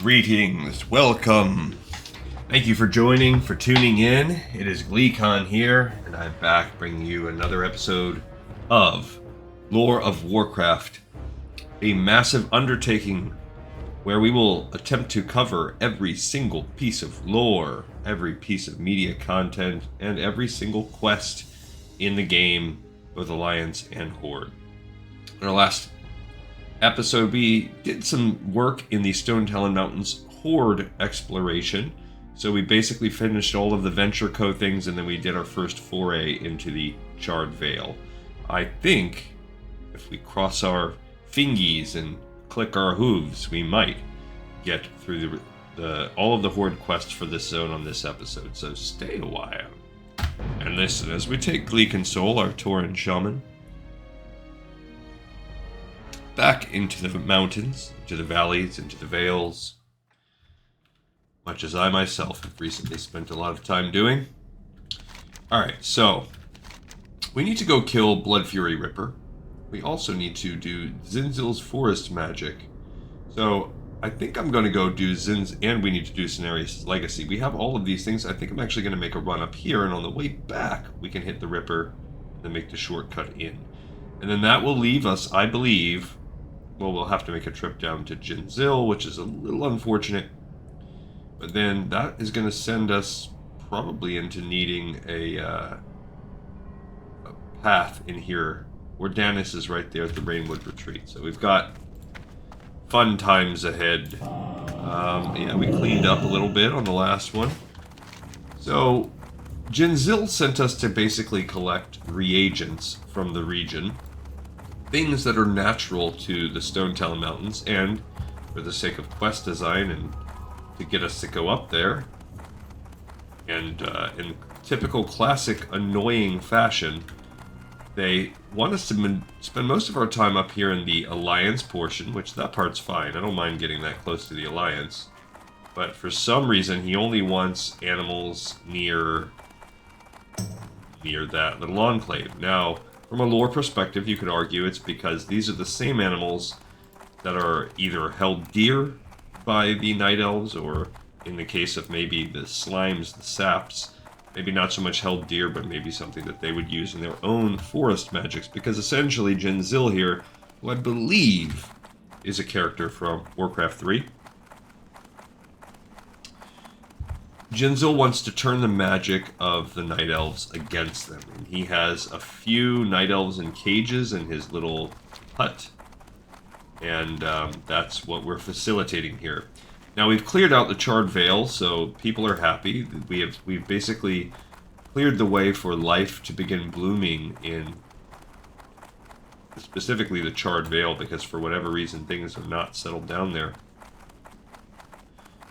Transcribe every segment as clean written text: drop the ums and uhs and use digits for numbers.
Greetings, welcome. Thank you for joining, for tuning in. It is GleeCon here, and I'm back bringing you another episode of Lore of Warcraft, a massive undertaking where we will attempt to cover every single piece of lore, every piece of media content, and every single quest in the game, both Alliance and Horde. In our last episode, we did some work in the Stonetalon Mountains Horde exploration. So we basically finished all of the Venture Co things, and then we did our first foray into the Charred Vale. I think if we cross our fingies and click our hooves, we might get through all of the Horde quests for this zone on this episode. So stay a while and listen as we take Gleek and Soul, our Tauren shaman, back into the mountains, into the valleys, into the vales, much as I myself have recently spent a lot of time doing. Alright, so we need to go kill Bloodfury Ripper. We also need to do Jin'Zil's forest magic. So I think I'm going to go do and we need to do Cenarius Legacy. We have all of these things. I think I'm actually going to make a run up here, and on the way back we can hit the Ripper and then make the shortcut in. And then that will leave us, I believe, well, we'll have to make a trip down to Jin'Zil, which is a little unfortunate. But then that is going to send us probably into needing a path in here. Ordanus is right there at the Rainwood Retreat. So we've got fun times ahead. Yeah, we cleaned up a little bit on the last one. So Jin'Zil sent us to basically collect reagents from the region. Things that are natural to the Stonetalon Mountains, and for the sake of quest design and to get us to go up there, and in typical classic annoying fashion, they want us to spend most of our time up here in the Alliance portion, which that part's fine. I don't mind getting that close to the Alliance. But for some reason, he only wants animals near that little enclave. Now, from a lore perspective, you could argue it's because these are the same animals that are either held dear by the Night Elves, or in the case of maybe the slimes, the saps, maybe not so much held dear, but maybe something that they would use in their own forest magics. Because essentially, Jin'Zil here, who I believe is a character from Warcraft 3, Jin'Zil wants to turn the magic of the Night Elves against them. And he has a few Night Elves in cages in his little hut. And that's what we're facilitating here. Now, we've cleared out the Charred Vale, so people are happy. We've basically cleared the way for life to begin blooming in specifically the Charred Vale, because for whatever reason things are not settled down there.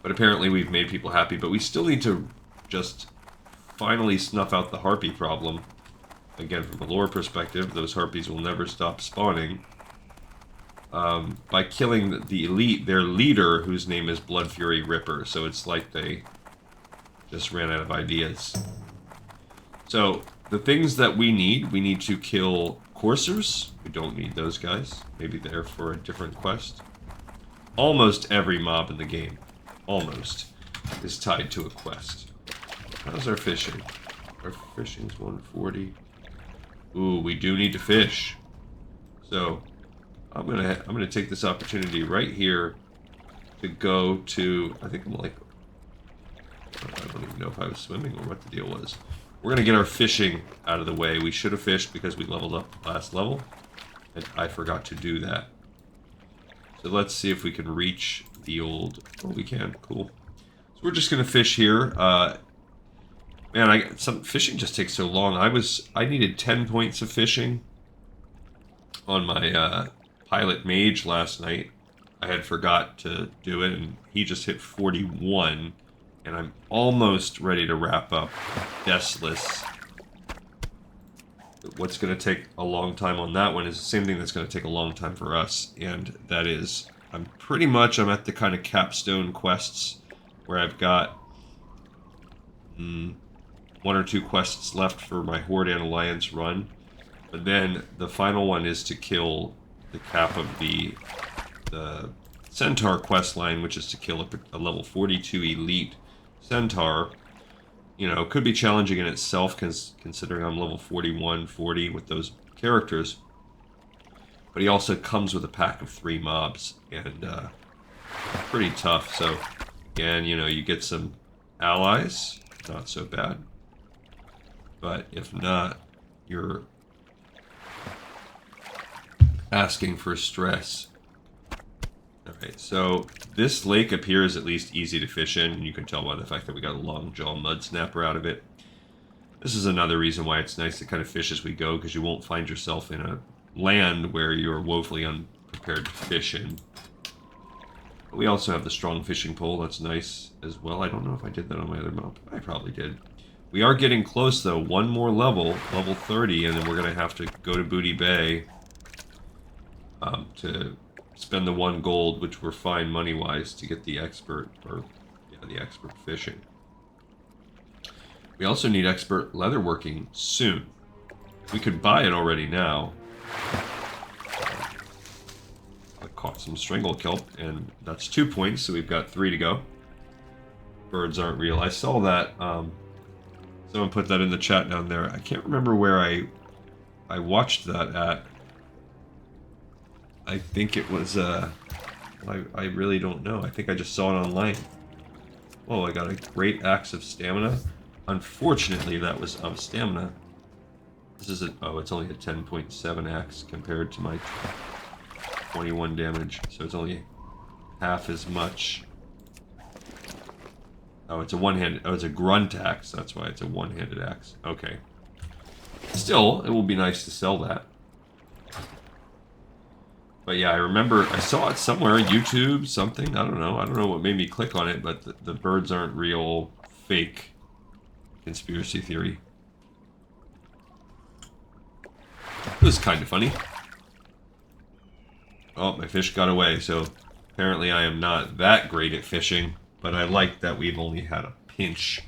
But apparently we've made people happy, but we still need to just finally snuff out the harpy problem. Again, from a lore perspective, those harpies will never stop spawning. By killing the elite, their leader, whose name is Bloodfury Ripper. So it's like they just ran out of ideas. So, the things that we need to kill coursers. We don't need those guys. Maybe they're for a different quest. Almost every mob in the game, almost, is tied to a quest. How's our fishing? Our fishing's 140. Ooh, we do need to fish. So I'm gonna take this opportunity right here to go to, I think I'm like, I don't even know if I was swimming or what the deal was. We're gonna get our fishing out of the way. We should have fished because we leveled up last level, and I forgot to do that. So let's see if we can reach the old, oh, we can, cool. So we're just gonna fish here. Man, fishing just takes so long. I needed 10 points of fishing on my pilot mage last night. I had forgot to do it, and he just hit 41, and I'm almost ready to wrap up Deathless. What's going to take a long time on that one is the same thing that's going to take a long time for us, and that is, I'm at the kind of capstone quests where I've got one or two quests left for my Horde and Alliance run, but then the final one is to kill the cap of the Centaur quest line, which is to kill a level 42 elite Centaur. You know, could be challenging in itself, considering I'm level 41, 40 with those characters. But he also comes with a pack of 3 mobs, and pretty tough. So, again, you know, you get some allies, not so bad. But if not, you're asking for stress. Alright, so this lake appears at least easy to fish in, and you can tell by the fact that we got a long jaw mud snapper out of it. This is another reason why it's nice to kind of fish as we go, because you won't find yourself in a land where you're woefully unprepared to fish in. We also have the strong fishing pole, that's nice as well. I don't know if I did that on my other map. I probably did. We are getting close though, one more level 30, and then we're going to have to go to Booty Bay to spend the 1 gold, which we're fine money-wise, to get the expert, or yeah, the expert fishing. We also need expert leatherworking soon. We could buy it already now. I caught some strangle kelp, and that's 2 points, so we've got 3 to go. Birds aren't real. I saw that. Someone put that in the chat down there. I can't remember where I watched that at. I think it was, I really don't know. I think I just saw it online. Oh, I got a great axe of stamina. Unfortunately, that was of stamina. This is oh, it's only a 10.7 axe compared to my 21 damage. So it's only half as much. Oh, it's a one-handed, oh, it's a grunt axe. That's why it's a one-handed axe. Okay. Still, it will be nice to sell that. But yeah, I remember I saw it somewhere, YouTube, something, I don't know. I don't know what made me click on it, but the birds aren't real, fake conspiracy theory. It was kind of funny. Oh, my fish got away, so apparently I am not that great at fishing, but I like that we've only had a pinch.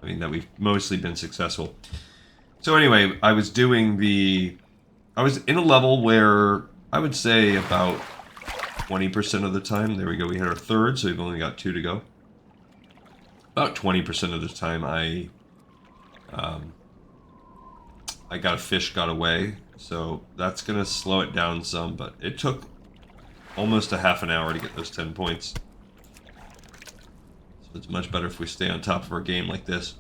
I mean, that we've mostly been successful. So anyway, I was in a level where I would say about 20% of the time, there we go, we hit our 3rd, so we've only got 2 to go. About 20% of the time I got a fish got away, so that's going to slow it down some, but it took almost a half an hour to get those 10 points. So it's much better if we stay on top of our game like this.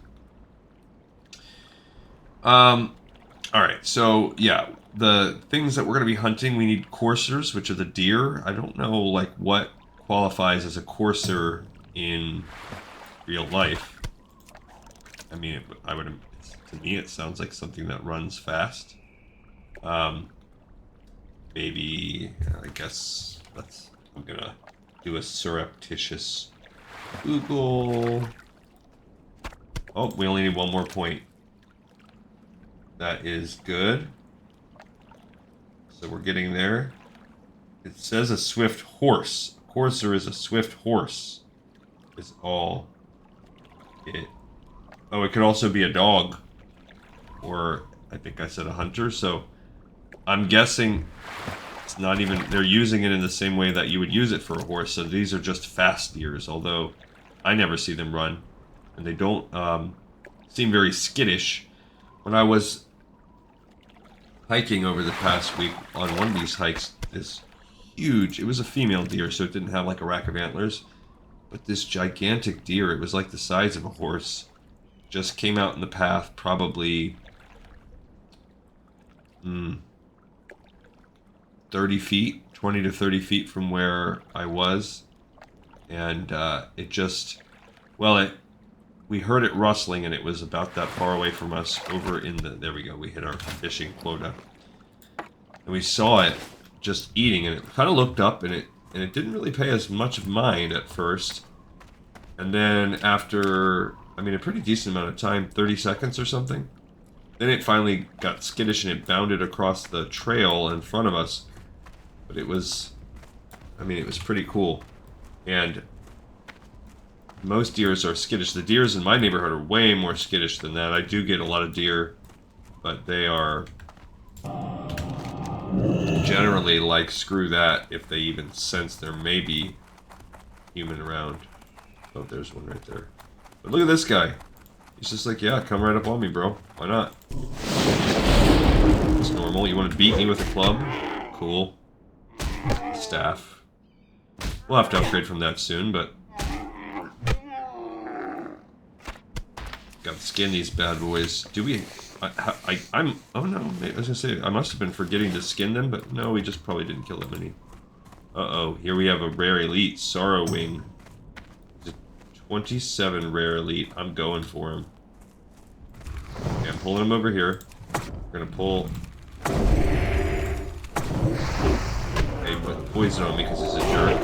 Alright, so yeah, the things that we're going to be hunting, we need coursers, which are the deer. I don't know, like, what qualifies as a courser in real life. I mean, to me, it sounds like something that runs fast. Maybe, I guess, I'm going to do a surreptitious Google. Oh, we only need 1 more point. That is good. So we're getting there. It says a swift horse. A courser is a swift horse. Is all it. Oh, it could also be a dog. Or, I think I said a hunter. So, I'm guessing it's not even... They're using it in the same way that you would use it for a horse. So these are just fast deers. Although, I never see them run. And they don't seem very skittish. When I was hiking over the past week on one of these hikes, this huge, it was a female deer, so it didn't have like a rack of antlers, but this gigantic deer, it was like the size of a horse, just came out in the path probably 30 feet, 20 to 30 feet from where I was, and it just, well, we heard it rustling, and it was about that far away from us over in the... There we go, we hit our fishing quota. And we saw it just eating, and it kind of looked up, and it didn't really pay as much of mind at first. And then after, I mean, a pretty decent amount of time, 30 seconds or something, then it finally got skittish, and it bounded across the trail in front of us. But it was... I mean, it was pretty cool. And... most deers are skittish. The deers in my neighborhood are way more skittish than that. I do get a lot of deer, but they are generally like screw that if they even sense there may be human around. Oh, there's one right there. But look at this guy. He's just like, yeah, come right up on me, bro. Why not? It's normal. You want to beat me with a club? Cool. Staff. We'll have to upgrade from that soon, but... Gotta skin these bad boys. Do we... I'm... Oh no, I was gonna say, I must have been forgetting to skin them, but no, we just probably didn't kill that many. Uh-oh, here we have a rare elite, Sorrow Wing. 27 rare elite. I'm going for him. Okay, I'm pulling him over here. We're gonna pull... Okay, put poison on me because he's a jerk.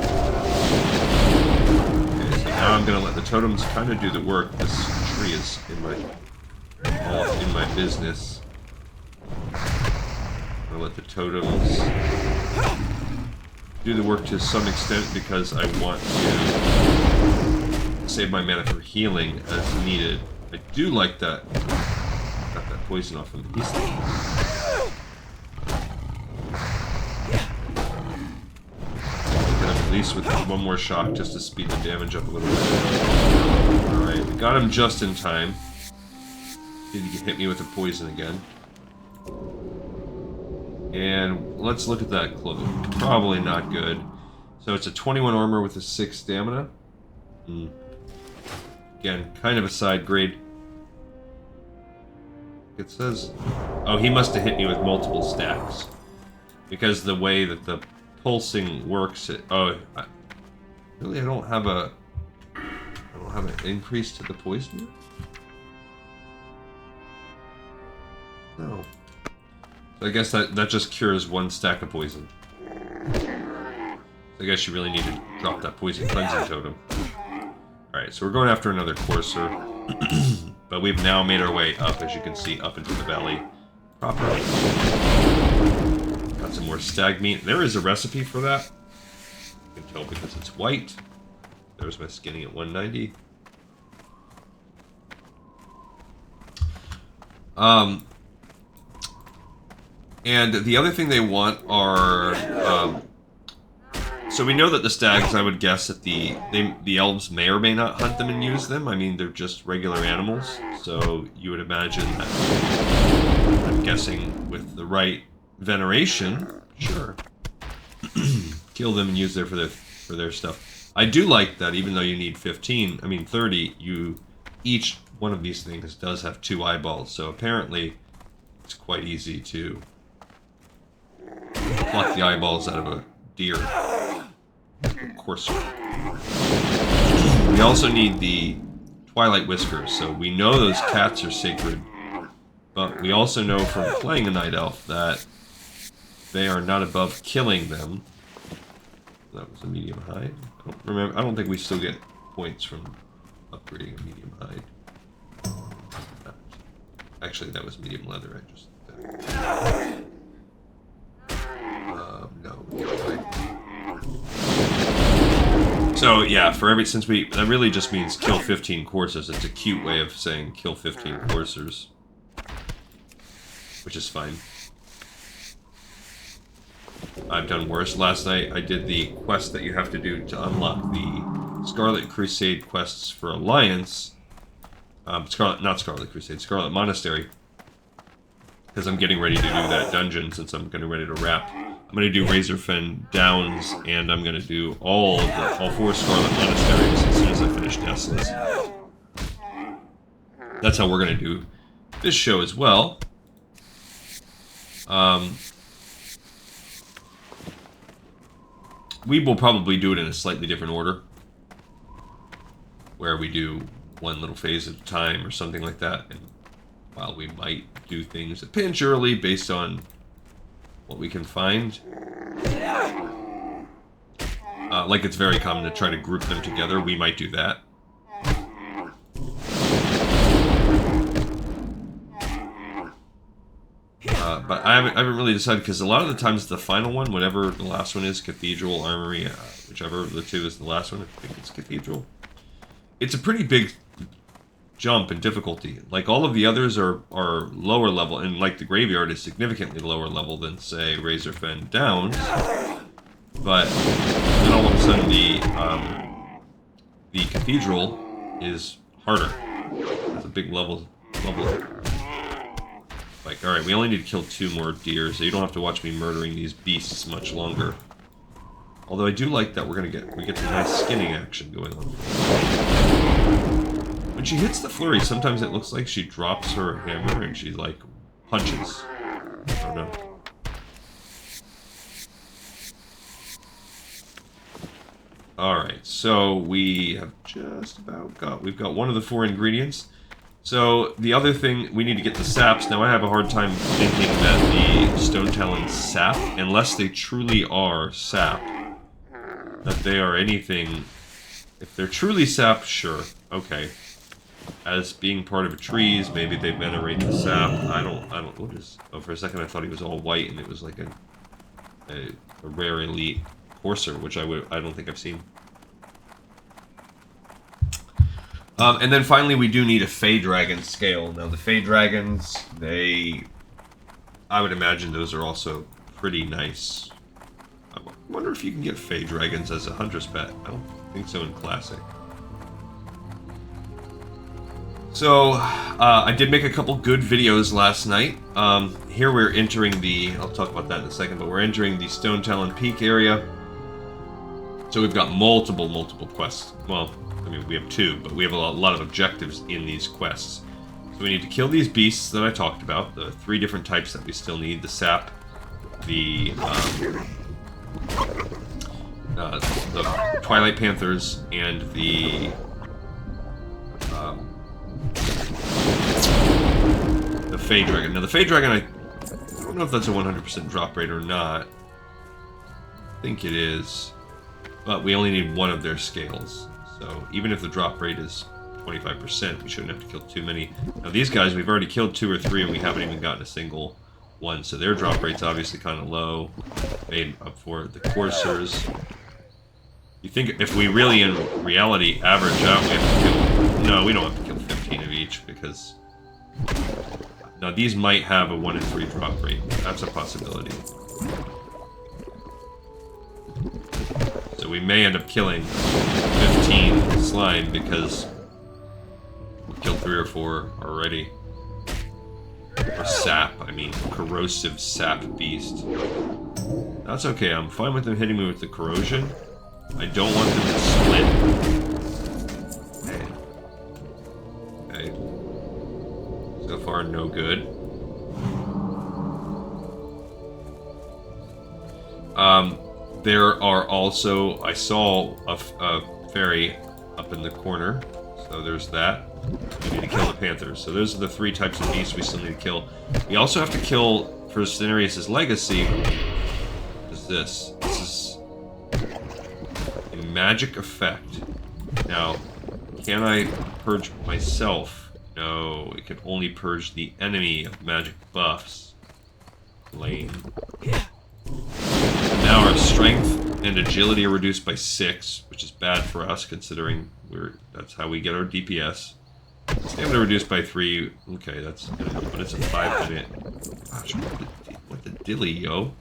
Okay, so now I'm gonna let the totems kind of do the work. This tree is all in my business. I'm gonna let the totems do the work to some extent because I want to save my mana for healing as needed. I do like that. Got that poison off him. He's... At least with one more shot just to speed the damage up a little bit. Alright, we got him just in time. Did he hit me with the poison again? And let's look at that cloak. Probably not good. So it's a 21 armor with a 6 stamina. Again, kind of a side grade. It says... Oh, he must have hit me with multiple stacks. Because the way that the pulsing works... Really, I don't have an increase to the poison? No. So I guess that just cures 1 stack of poison. So I guess you really need to drop that poison cleansing totem. Alright, so we're going after another courser. But we've now made our way up, as you can see, up into the valley proper. Got some more stag meat. There is a recipe for that. You can tell because it's white. There's my skinning at 190. And the other thing they want are... so we know that the stags, I would guess that the elves may or may not hunt them and use them. I mean, they're just regular animals. So you would imagine that, I'm guessing, with the right veneration, sure. Kill them and use them for their stuff. I do like that even though you need 30, each one of these things does have 2 eyeballs. So apparently it's quite easy to pluck the eyeballs out of a deer. Of course. We also need the Twilight Whiskers, so we know those cats are sacred, but we also know from playing a Night Elf that they are not above killing them. That was a medium hide. I don't think we still get points from upgrading a medium hide. Actually, that was medium leather. I just no. So yeah, that really just means kill 15 coursers. It's a cute way of saying kill 15 coursers, which is fine. I've done worse. Last night I did the quest that you have to do to unlock the Scarlet Crusade quests for Alliance. Not Scarlet Crusade, Scarlet Monastery. Because I'm getting ready to do that dungeon since I'm getting ready to wrap. I'm going to do Razorfen Downs, and I'm going to do all 4 Scarlet Monasteries as soon as I finish Deathless. That's how we're going to do this show as well. We will probably do it in a slightly different order, where we do one little phase at a time or something like that. And while we might do things a pinch early based on what we can find, like it's very common to try to group them together, we might do that. But I haven't really decided, because a lot of the times the final one, whatever the last one is, Cathedral, Armory, whichever of the 2 is the last one, I think it's Cathedral. It's a pretty big jump in difficulty. Like, all of the others are lower level, and like the Graveyard is significantly lower level than, say, Razorfen Downs. But then all of a sudden the Cathedral is harder. It's a big level. Like, alright, we only need to kill 2 more deer, so you don't have to watch me murdering these beasts much longer. Although I do like that we get some nice skinning action going on. When she hits the flurry, sometimes it looks like she drops her hammer and she, like, punches. I don't know. Alright, so we have just about we've got one of the 4 ingredients. So, the other thing, we need to get the saps. Now, I have a hard time thinking that the Stonetalon sap, unless they truly are sap, that they are anything. If they're truly sap, sure, okay. As being part of a trees, maybe they venerate the sap. I don't, what is, oh, for a second I thought he was all white and it was like a rare elite Courser, which I don't think I've seen. And then finally, we do need a Fey Dragon scale. Now, the Fey Dragons, I would imagine those are also pretty nice. I wonder if you can get Fey Dragons as a Hunter's Pet. I don't think so in Classic. So, I did make a couple good videos last night. Here we're entering I'll talk about that in a second, but we're entering the Stonetalon Peak area. So we've got multiple quests. Well, I mean, we have 2, but we have a lot of objectives in these quests. So we need to kill these beasts that I talked about, the 3 different types that we still need, the sap, the Twilight Panthers, and the Fey Dragon. Now, the Fey Dragon, I don't know if that's a 100% drop rate or not. I think it is. But we only need 1 of their scales. So even if the drop rate is 25%, we shouldn't have to kill too many. Now, these guys, we've already killed 2 or 3, and we haven't even gotten a single one. So their drop rate's obviously kind of low. Made up for the Coursers. You think if we really, in reality, average out, we have to kill... No, we don't have to kill 15 of each, because... Now, these might have a 1 in 3 drop rate. That's a possibility. So we may end up killing 15 slime because we killed 3 or 4 already. Or sap, I mean, corrosive sap beast. That's okay, I'm fine with them hitting me with the corrosion. I don't want them to split. Okay. So far, no good. There are also, I saw a fairy up in the corner, so there's that. We need to kill the panthers. So those are the 3 types of beasts we still need to kill. We also have to kill, for Cenarius' Legacy, what is this? This is a magic effect. Now, can I purge myself? No, it can only purge the enemy of magic buffs. Lame. Now our strength and agility are reduced by 6, which is bad for us considering that's how we get our DPS. Stamina reduced by 3. Okay, that's good enough, but it's a 5-minute. Gosh, what the dilly, yo?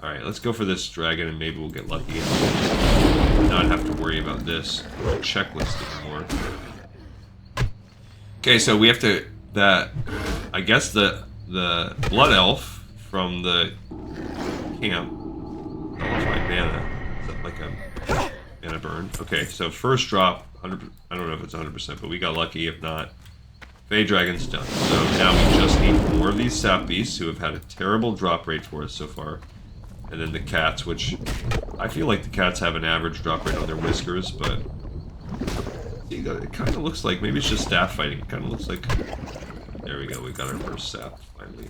Alright, let's go for this dragon and maybe we'll get lucky and not have to worry about this checklist anymore. Okay, so we have to I guess the blood elf from the camp. Nullified mana. Is that like a mana burn? Okay, so first drop, 100. I don't know if it's 100%, but we got lucky. If not, Fey Dragon's done. So now we just need more of these sap beasts who have had a terrible drop rate for us so far. And then the cats, which I feel like the cats have an average drop rate on their whiskers, but it kind of looks like, maybe it's just staff fighting. It kind of looks like, there we go, we got our first sap, finally.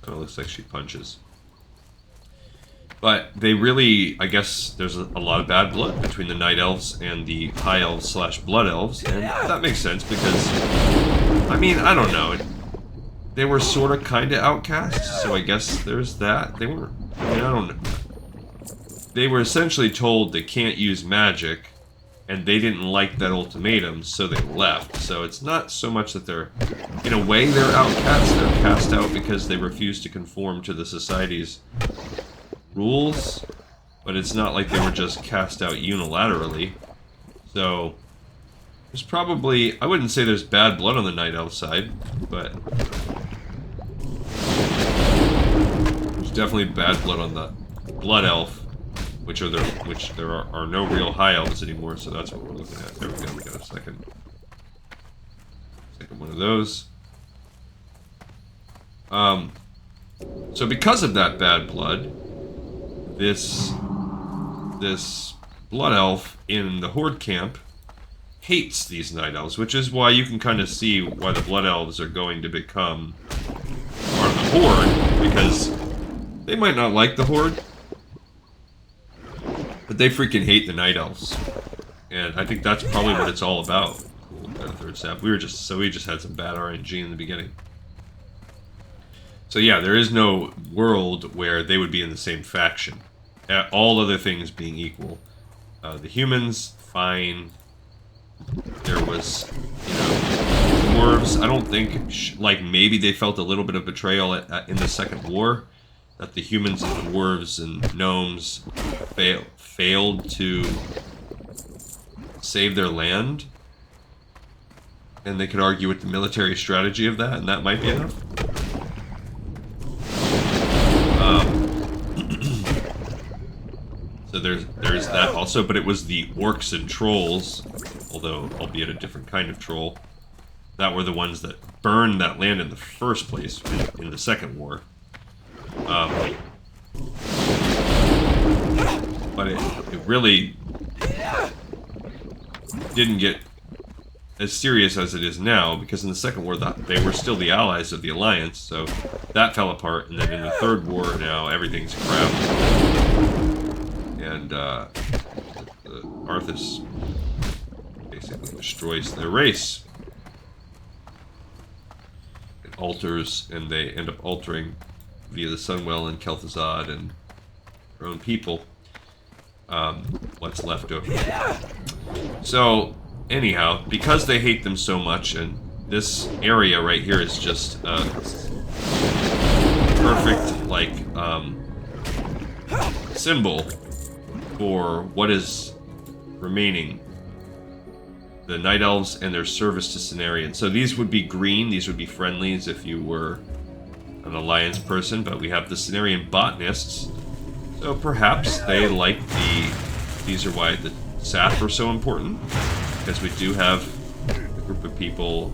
Kind of looks like she punches. But they really, I guess, there's a lot of bad blood between the Night Elves and the High Elves / Blood Elves, and that makes sense because, I mean, I don't know. They were sort of kind of outcasts, so I guess there's that. They were, I mean, I don't know. They were essentially told they can't use magic, and they didn't like that ultimatum, so they left. So it's not so much that they're, in a way, they're outcasts. They're cast out because they refuse to conform to the society's rules, but it's not like they were just cast out unilaterally. So there's probably, I wouldn't say there's bad blood on the Night Elf side, but there's definitely bad blood on the Blood Elf, which there are no real High Elves anymore, so that's what we're looking at. There we go, we got a second one of those. So because of that bad blood, this Blood Elf in the Horde camp hates these Night Elves, which is why you can kind of see why the Blood Elves are going to become part of the Horde, because they might not like the Horde, but they freaking hate the Night Elves. And I think that's probably what it's all about. Cool, got a third staff. We just had some bad RNG in the beginning. So yeah, there is no world where they would be in the same faction. All other things being equal. The humans, fine. There was, dwarves. I don't think, like, maybe they felt a little bit of betrayal in the Second War, that the humans and dwarves and gnomes failed to save their land. And they could argue with the military strategy of that, and that might be enough. So there's that also, but it was the orcs and trolls, although albeit a different kind of troll, that were the ones that burned that land in the first place in the Second War. But it really didn't get as serious as it is now, because in the Second War they were still the allies of the Alliance, so that fell apart, and then in the Third War now everything's crap. And Arthas basically destroys their race. It alters, and they end up altering via the Sunwell and Kel'Thuzad and their own people what's left over. So anyhow, because they hate them so much, and this area right here is just perfect, like, symbol for what is remaining. The Night Elves and their service to Cenarian. So these would be green, these would be friendlies if you were an Alliance person, but we have the Cenarian Botanists. So perhaps they like these are why the Sath are so important, because we do have a group of people,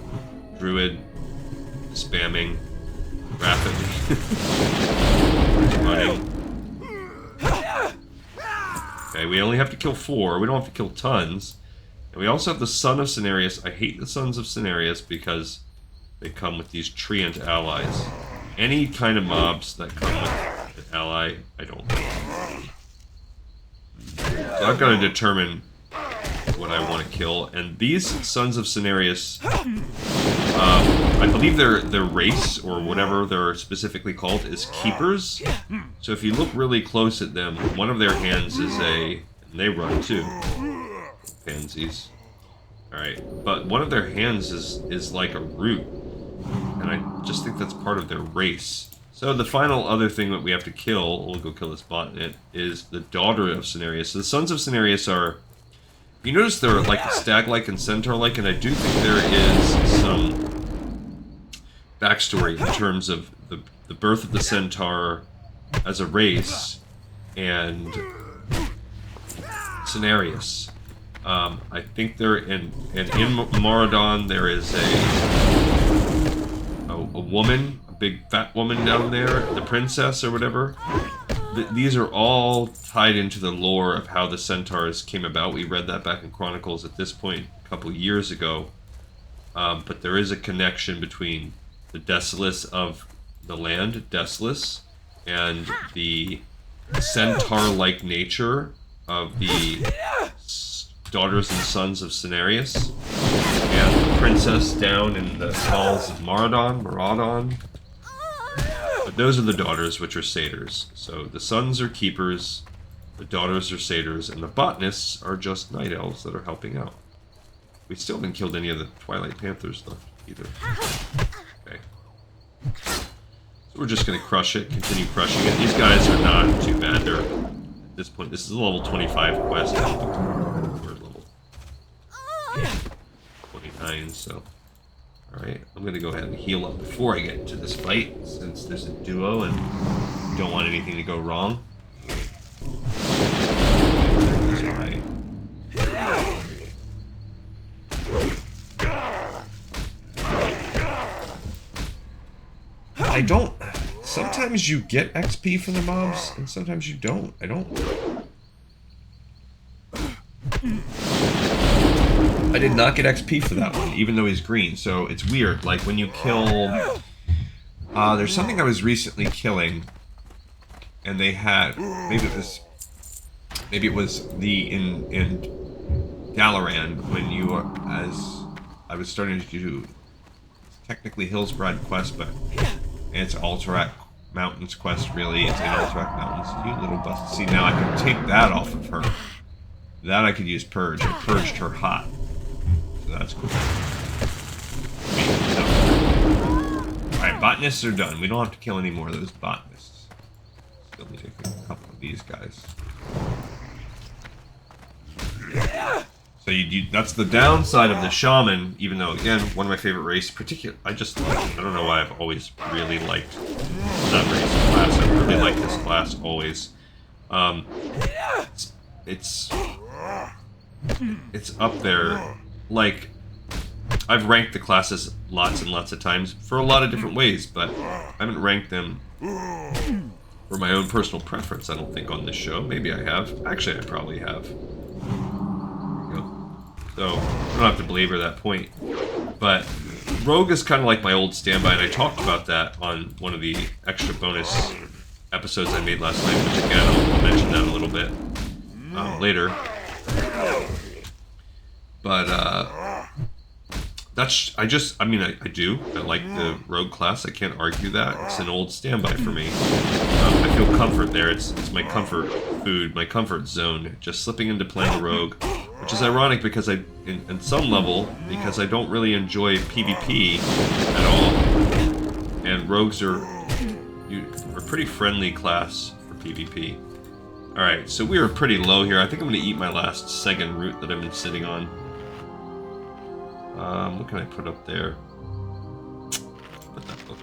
Druid, spamming rapidly, running. Okay, we only have to kill 4, we don't have to kill tons. And we also have the Son of Cenarius. I hate the Sons of Cenarius because they come with these treant allies. Any kind of mobs that come with an ally, I don't like. So I've got to determine what I want to kill. And these Sons of Cenarius, I believe their race, or whatever they're specifically called, is Keepers. So if you look really close at them, one of their hands is and they run too. Pansies. Alright, but one of their hands is like a root. And I just think that's part of their race. So the final other thing that we have to kill, we'll go kill this botanist, is the daughter of Cenarius. So the Sons of Cenarius are, you notice they're like stag-like and centaur-like, and I do think there is some backstory in terms of the birth of the centaur as a race and Cenarius. I think they're in Moradon there is a woman, a big fat woman down there, the princess or whatever. These are all tied into the lore of how the centaurs came about. We read that back in Chronicles at this point a couple years ago. But there is a connection between the Decilis of the land, Decilis, and the centaur-like nature of the daughters and sons of Cenarius, and the princess down in the halls of Moradon. But those are the daughters, which are satyrs. So the sons are keepers, The daughters are satyrs, and the botanists are just night elves that are helping out. We still haven't killed any of the Twilight Panthers left either. Okay. So we're just gonna crush it, continue crushing it. These guys are not too bad. They're at this point. This is a level 25 quest. We're level 29, so. Alright, I'm gonna go ahead and heal up before I get into this fight, since there's a duo and don't want anything to go wrong. I don't... Sometimes you get XP from the mobs, and sometimes you don't. I did not get XP for that one, even though he's green, so it's weird. Like, when you kill... there's something I was recently killing, and they had... Maybe it was in Dalaran, when you were... As I was starting to do... Technically Hillsbrad quest, but... It's Alterac Mountains quest, really. It's in Alterac Mountains. You little bust. See, now I can take that off of her. That I could use Purge. I purged her hot. So that's cool. Alright, botanists are done. We don't have to kill any more of those botanists. Still need to kill a couple of these guys. So that's the downside of the shaman, even though, again, one of my favorite race, I don't know why I've always really liked that race class. I really like this class always. It's up there. Like, I've ranked the classes lots and lots of times for a lot of different ways, but I haven't ranked them for my own personal preference, I don't think, on this show. Maybe I have. Actually, I probably have. So, I don't have to belabor that point. But Rogue is kind of like my old standby, and I talked about that on one of the extra bonus episodes I made last night, which again, I'll mention that a little bit later. But, I do. I like the Rogue class. I can't argue that. It's an old standby for me. I feel comfort there. It's my comfort food, my comfort zone. Just slipping into playing Rogue. Which is ironic because in some level, because I don't really enjoy PvP at all. And Rogues are a pretty friendly class for PvP. Alright, so we are pretty low here. I think I'm going to eat my last Segan root that I've been sitting on. What can I put up there? Put that book.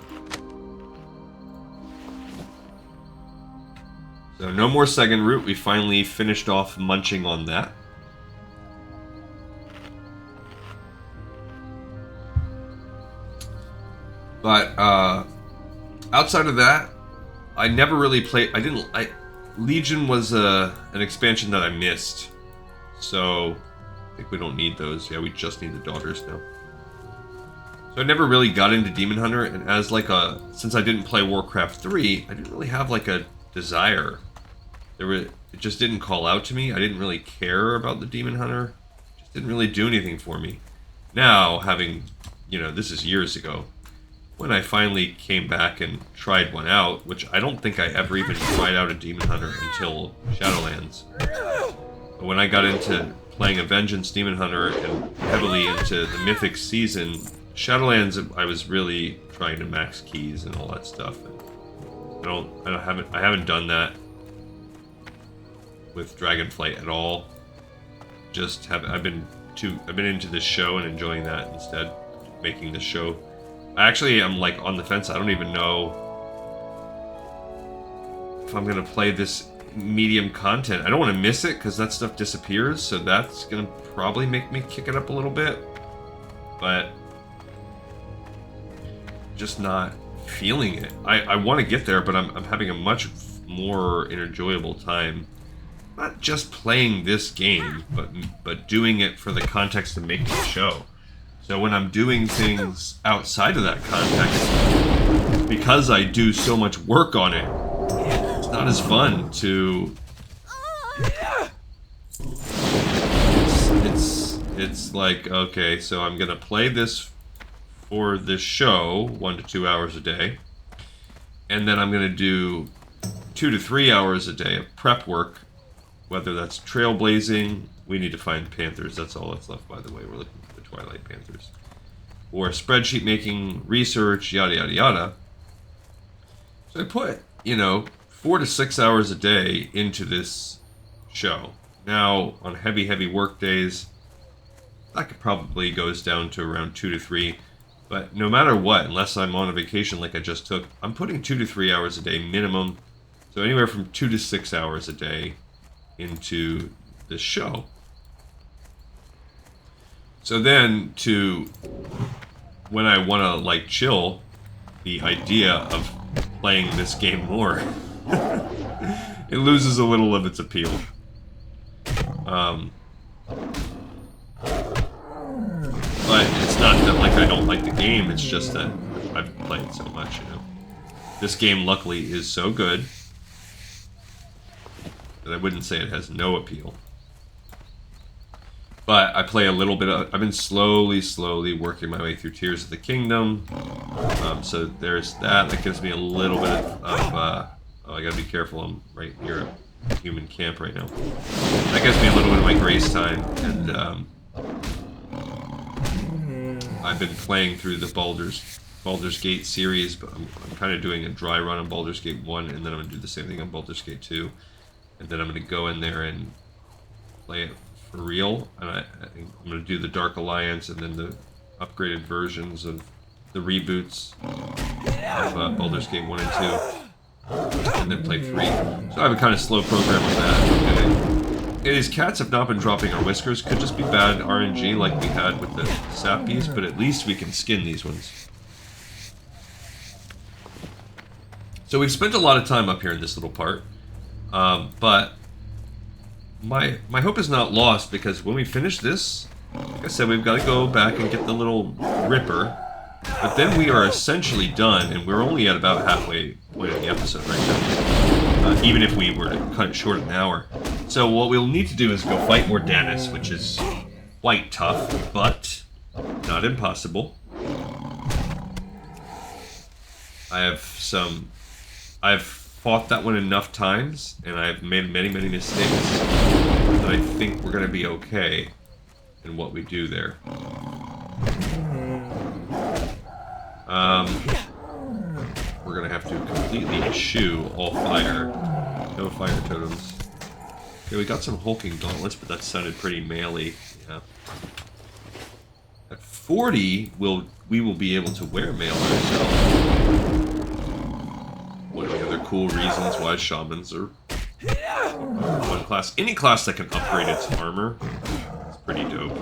So no more Segan root. We finally finished off munching on that. But outside of that, I never really played. Legion was an expansion that I missed, so I think we don't need those. Yeah, we just need the daughters now. So I never really got into Demon Hunter, and as since I didn't play Warcraft 3, I didn't really have like a desire. It just didn't call out to me. I didn't really care about the Demon Hunter. It just didn't really do anything for me. Now, having, this is years ago. When I finally came back and tried one out, which I don't think I ever even tried out a Demon Hunter until Shadowlands. But when I got into playing a Vengeance Demon Hunter and heavily into the Mythic season, Shadowlands, I was really trying to max keys and all that stuff. And I haven't done that with Dragonflight at all. I've been into this show and enjoying that instead, making this show. Actually, I'm like on the fence. I don't even know if I'm gonna play this medium content. I don't want to miss it because that stuff disappears, so that's gonna probably make me kick it up a little bit. But just not feeling it. I want to get there, but I'm having a much more enjoyable time. Not just playing this game, but doing it for the context of making the show. So when I'm doing things outside of that context, because I do so much work on it, it's not as fun to... It's like, okay, so I'm gonna play this for this show 1 to 2 hours a day, and then I'm gonna do 2 to 3 hours a day of prep work Whether that's trailblazing, we need to find panthers. That's all that's left, by the way. We're looking for the Twilight Panthers. Or spreadsheet making, research, yada, yada, yada. So I put, 4 to 6 hours a day into this show. Now, on heavy work days, that could probably goes down to around 2 to 3. But no matter what, unless I'm on a vacation like I just took, I'm putting 2 to 3 hours a day minimum. So anywhere from 2 to 6 hours a day into this show. So then when I want to like chill, the idea of playing this game more, it loses a little of its appeal. But it's not that like I don't like the game, it's just that I've played so much, This game luckily is so good that I wouldn't say it has no appeal. But I play a little bit of... I've been slowly working my way through Tears of the Kingdom. So there's that. That gives me a little bit of... oh, I gotta be careful. I'm right near a human camp right now. That gives me a little bit of my grace time. And I've been playing through the Baldur's Gate series. But I'm kind of doing a dry run on Baldur's Gate 1. And then I'm going to do the same thing on Baldur's Gate 2. And then I'm going to go in there and play it for real, and I'm going to do the Dark Alliance and then the upgraded versions of the reboots of Baldur's Gate 1 and 2, and then play 3. So I have a kind of slow program with that. These cats have not been dropping our whiskers. Could just be bad RNG like we had with the Sappies, but at least we can skin these ones. So we've spent a lot of time up here in this little part, but my hope is not lost, because when we finish this, like I said, we've got to go back and get the little Ripper, but then we are essentially done, and we're only at about halfway point of the episode right now, even if we were to cut it short an hour. So what we'll need to do is go fight Ordanus, which is quite tough, but not impossible. I've fought that one enough times, and I've made many mistakes, that I think we're going to be okay in what we do there. We're going to have to completely eschew all fire. No fire totems. Okay, we got some hulking gauntlets, but that sounded pretty melee. Yeah. At 40, we will be able to wear mail ourselves. One of the other cool reasons why shamans are one class. Any class that can upgrade its armor is pretty dope.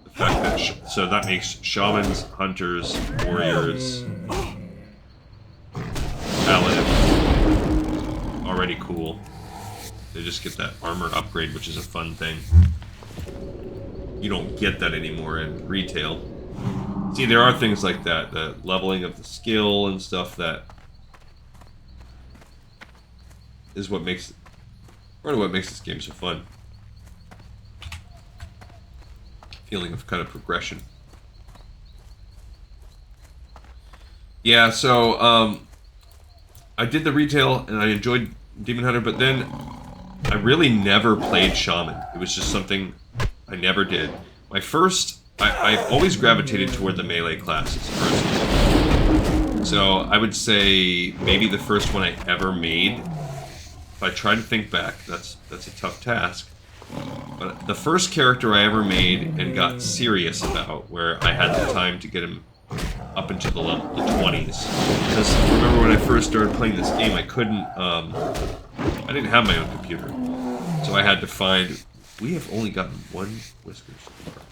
The fact that so that makes shamans, hunters, warriors, paladins already cool. They just get that armor upgrade, which is a fun thing. You don't get that anymore in retail. See, there are things like that, the leveling of the skill and stuff that is what makes part of what makes this game so fun. Feeling of kind of progression. Yeah, so I did the retail and I enjoyed Demon Hunter, but then I really never played Shaman. It was just something I never did. I've always gravitated toward the melee classes first. So I would say maybe the first one I ever made. If I try to think back, that's a tough task. But the first character I ever made and got serious about, where I had the time to get him up into the 20s. Because remember when I first started playing this game, I didn't have my own computer. So I had to find... We have only gotten one whisker so far.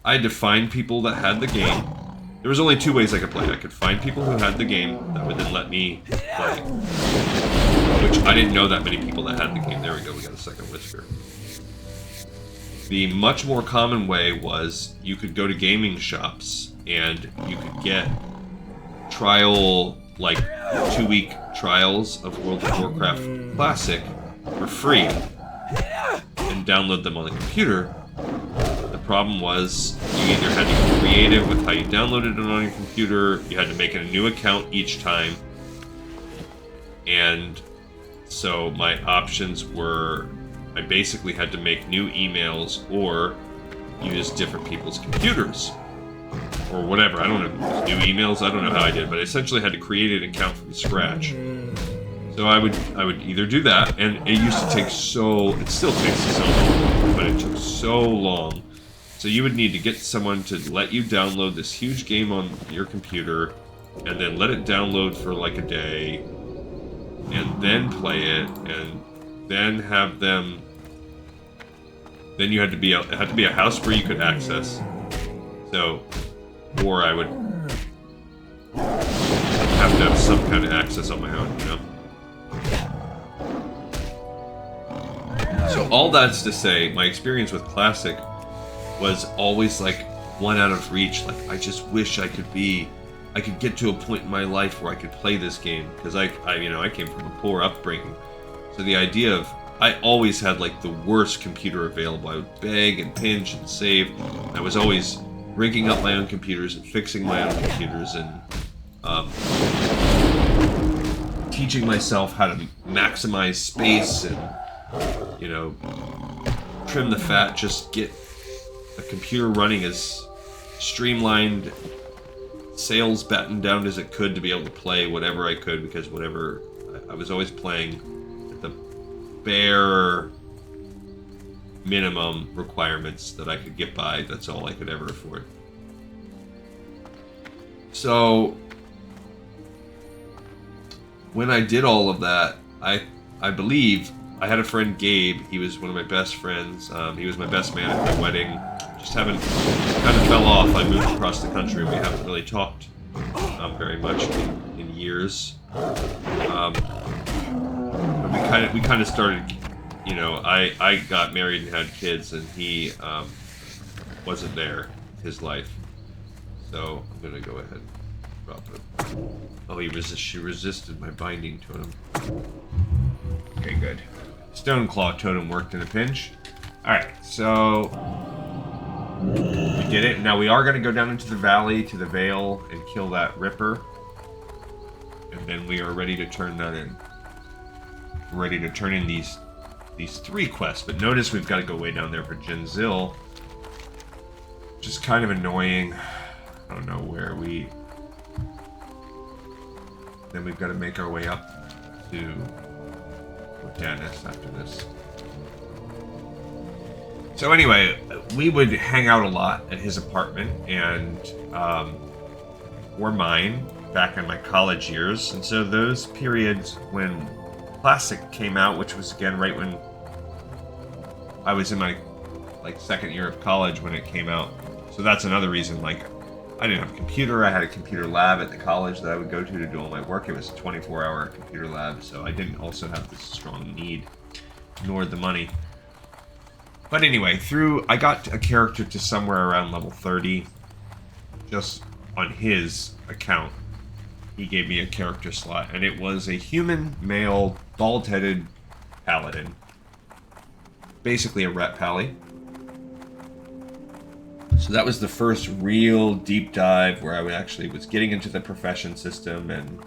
I had to find people that had the game. There was only two ways I could play it. I could find people who had the game that would then let me play. Which I didn't know that many people that had the game. There we go, we got a second whisker. The much more common way was you could go to gaming shops and you could get trial, like 2-week trials of World of Warcraft Classic for free and download them on the computer. The problem was you either had to get creative with how you downloaded it on your computer, you had to make a new account each time, and so my options were I basically had to make new emails or use different people's computers. Or whatever, I don't know, new emails, I don't know how I did, but I essentially had to create an account from scratch. So I would either do that, and it used to take it still takes so long, but it took so long. So you would need to get someone to let you download this huge game on your computer, and then let it download for like a day, and then play it, and then have them... Then you had to be it had to be a house where you could access. So, or I would have to have some kind of access on my own, you know? So all that's to say, my experience with Classic was always like one out of reach. Like, I just wish I could get to a point in my life where I could play this game, because I came from a poor upbringing. So the idea of, I always had like the worst computer available. I would beg and pinch and save. I was always rigging up my own computers and fixing my own computers and teaching myself how to maximize space and, you know, trim the fat, just get a computer running as streamlined, sails battened down as it could to be able to play whatever I could, because whatever, I was always playing at the bare minimum requirements that I could get by. That's all I could ever afford. So when I did all of that, I believe I had a friend, Gabe. He was one of my best friends. He was my best man at my wedding. Just kind of fell off. I moved across the country. We haven't really talked very much in years. But we kind of started. You know, I got married and had kids, and he wasn't there in his life. So I'm gonna go ahead and drop it. Oh, she resisted my binding totem. Okay, good. Stone Claw totem worked in a pinch. Alright, so we did it. Now we are going to go down into the valley to the Vale and kill that Ripper. And then we are ready to turn that in. We're ready to turn in these 3 quests. But notice we've got to go way down there for Jin'Zil. Which is kind of annoying. I don't know where we... Then we've got to make our way up to Ordanus after this. So anyway, we would hang out a lot at his apartment and or mine back in my college years. And so those periods when Classic came out, which was again right when I was in my second year of college when it came out. So that's another reason, like, I didn't have a computer. I had a computer lab at the college that I would go to do all my work. It was a 24-hour computer lab, so I didn't also have this strong need, nor the money. But anyway, I got a character to somewhere around level 30, just on his account. He gave me a character slot, and it was a human, male, bald-headed paladin. Basically a ret pally. So that was the first real deep dive where I was getting into the profession system and,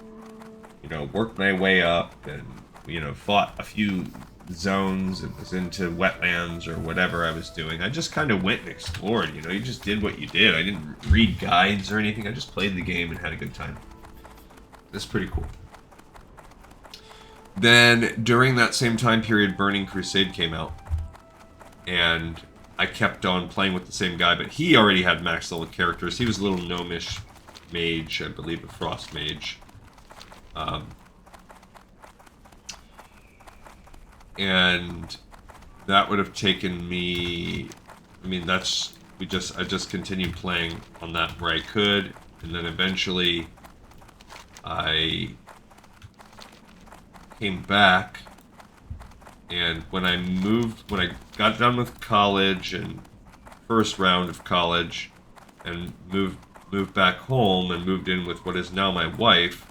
you know, worked my way up and, you know, fought a few zones and was into wetlands or whatever I was doing. I just kind of went and explored, you know, you just did what you did. I didn't read guides or anything. I just played the game and had a good time. That's pretty cool. Then, during that same time period, Burning Crusade came out. And I kept on playing with the same guy, but he already had max level characters. He was a little gnomish mage, I believe a frost mage. And that would have taken me... I mean, I just continued playing on that where I could, and then eventually I came back, and when I got done with college and first round of college and moved back home and moved in with what is now my wife,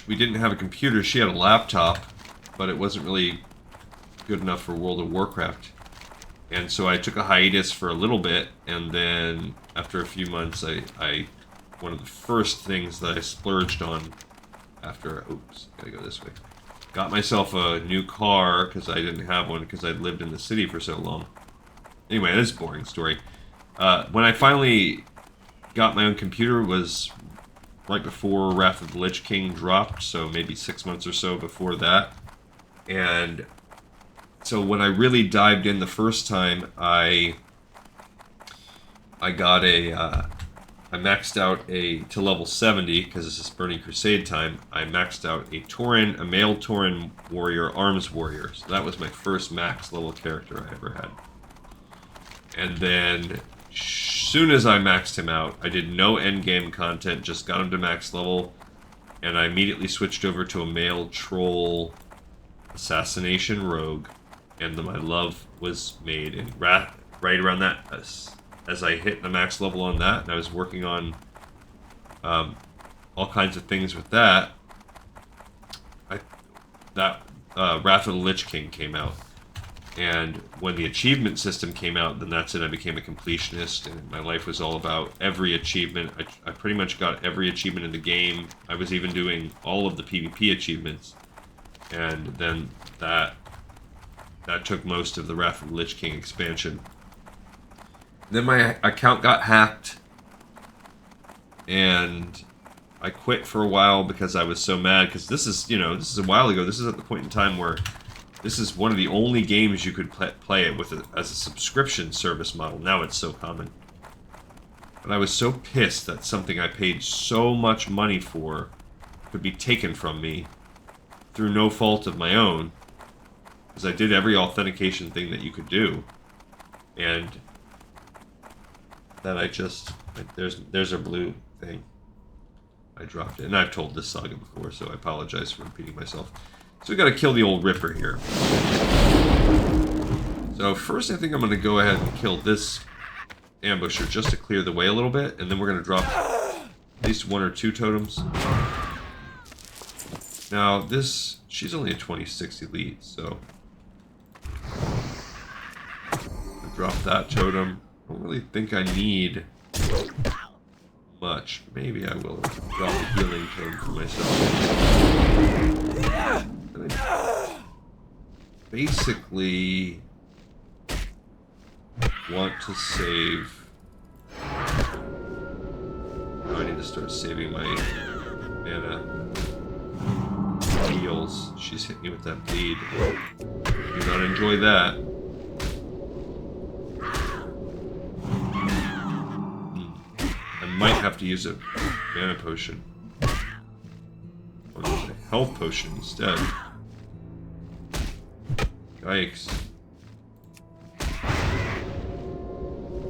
we didn't have a computer. She had a laptop, but it wasn't really good enough for World of Warcraft. And so I took a hiatus for a little bit, and then after a few months, one of the first things that I splurged on after, oops, gotta go this way, got myself a new car because I didn't have one because I'd lived in the city for so long. Anyway, this is a boring story. When I finally got my own computer was right before Wrath of the Lich King dropped, so maybe 6 months or so before that. And so when I really dived in the first time, I got I maxed out to level 70, because this is Burning Crusade time. I maxed out a male Tauren warrior, arms warrior. So that was my first max level character I ever had. And then, soon as I maxed him out, I did no endgame content, just got him to max level, and I immediately switched over to a male troll assassination rogue, and my love was made. And right around that, as I hit the max level on that, and I was working on all kinds of things with that, Wrath of the Lich King came out. And when the achievement system came out, then that's it. I became a completionist, and my life was all about every achievement. I pretty much got every achievement in the game. I was even doing all of the PvP achievements. And then that took most of the Wrath of the Lich King expansion. Then my account got hacked, and I quit for a while because I was so mad, because this is a while ago. This is at the point in time where this is one of the only games you could play it with as a subscription service model. Now it's so common. But I was so pissed that something I paid so much money for could be taken from me through no fault of my own, because I did every authentication thing that you could do, and that I just, there's a blue thing. I dropped it, and I've told this saga before, so I apologize for repeating myself. So we gotta kill the old Ripper here. So first I think I'm gonna go ahead and kill this ambusher just to clear the way a little bit, and then we're gonna drop at least 1 or 2 totems. Now she's only a 26 elite, so I'll drop that totem. I don't really think I need much. Maybe I will drop a healing totem for myself. Basically want to save. Oh, I need to start saving my mana. Heals. She's hit me with that bleed. Do not enjoy that. I might have to use a mana potion. Or a health potion instead. Yikes.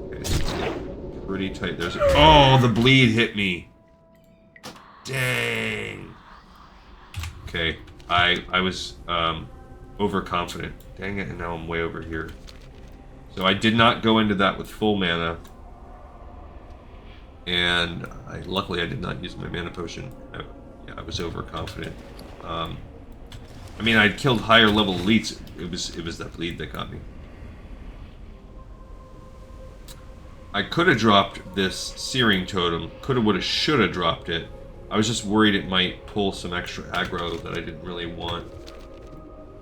Okay, so it's pretty tight. Oh, the bleed hit me. Dang. Okay, I was overconfident. Dang it, and now I'm way over here. So I did not go into that with full mana. And luckily I did not use my mana potion. I was overconfident. I mean, I'd killed higher level elites. It was that bleed that got me. I could have dropped this Searing Totem. Coulda, woulda, shoulda dropped it. I was just worried it might pull some extra aggro that I didn't really want.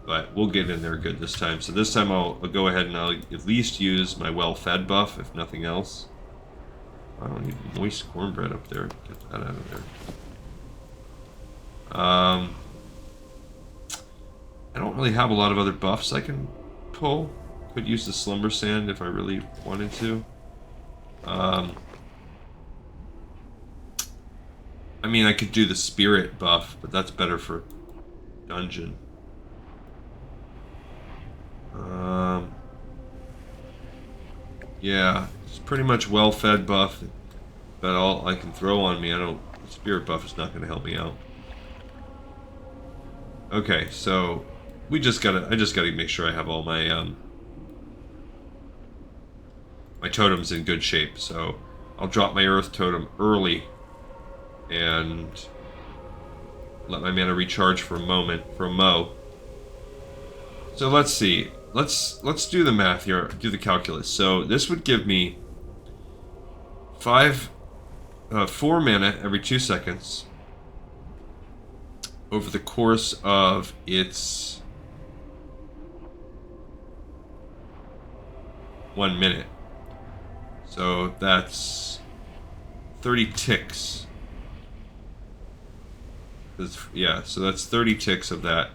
But we'll get in there good this time. So this time I'll go ahead and I'll at least use my well-fed buff, if nothing else. I don't need moist cornbread up there. Get that out of there. I don't really have a lot of other buffs I can pull. Could use the Slumber Sand if I really wanted to. I mean, I could do the Spirit buff, but that's better for dungeon. Yeah, it's pretty much well-fed buff, but all I can throw on me, the Spirit buff is not going to help me out. Okay, so I just gotta make sure I have all my my totems in good shape. So I'll drop my Earth Totem early and let my mana recharge for a moment for a mo. So let's see. Let's do the math here. Do the calculus. So this would give me 4 mana every 2 seconds. over the course of its 1 minute. So that's 30 ticks. Yeah, so that's 30 ticks of that.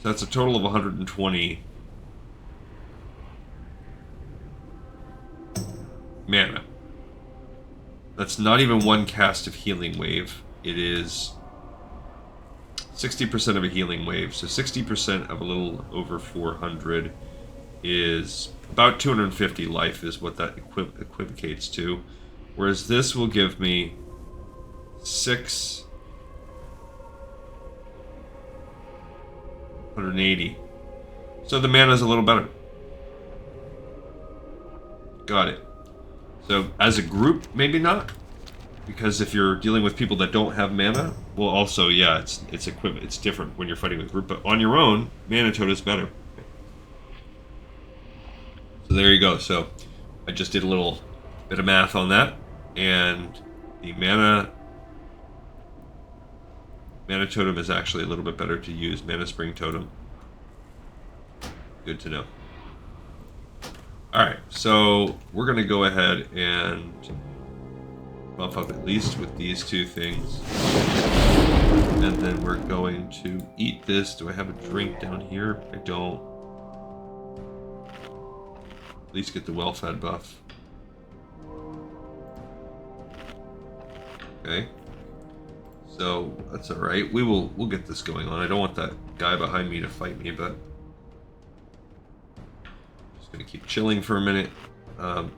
So that's a total of 120 mana. That's not even one cast of Healing Wave. It is 60% of a Healing Wave. So 60% of a little over 400 is about 250 life is what that equivocates to. Whereas this will give me 680. So the mana is a little better. Got it. So as a group, maybe not, because if you're dealing with people that don't have mana, well, also yeah, it's equivalent. It's different when you're fighting with a group, but on your own, mana total is better. So there you go. So I just did a little bit of math on that, and the mana totem is actually a little bit better to use. Mana Spring Totem. Good to know. Alright, so we're going to go ahead and buff up at least with these two things. And then we're going to eat this. Do I have a drink down here? I don't. At least get the well-fed buff. Okay. So that's alright. We'll get this going on. I don't want that guy behind me to fight me, but gonna keep chilling for a minute. Okay,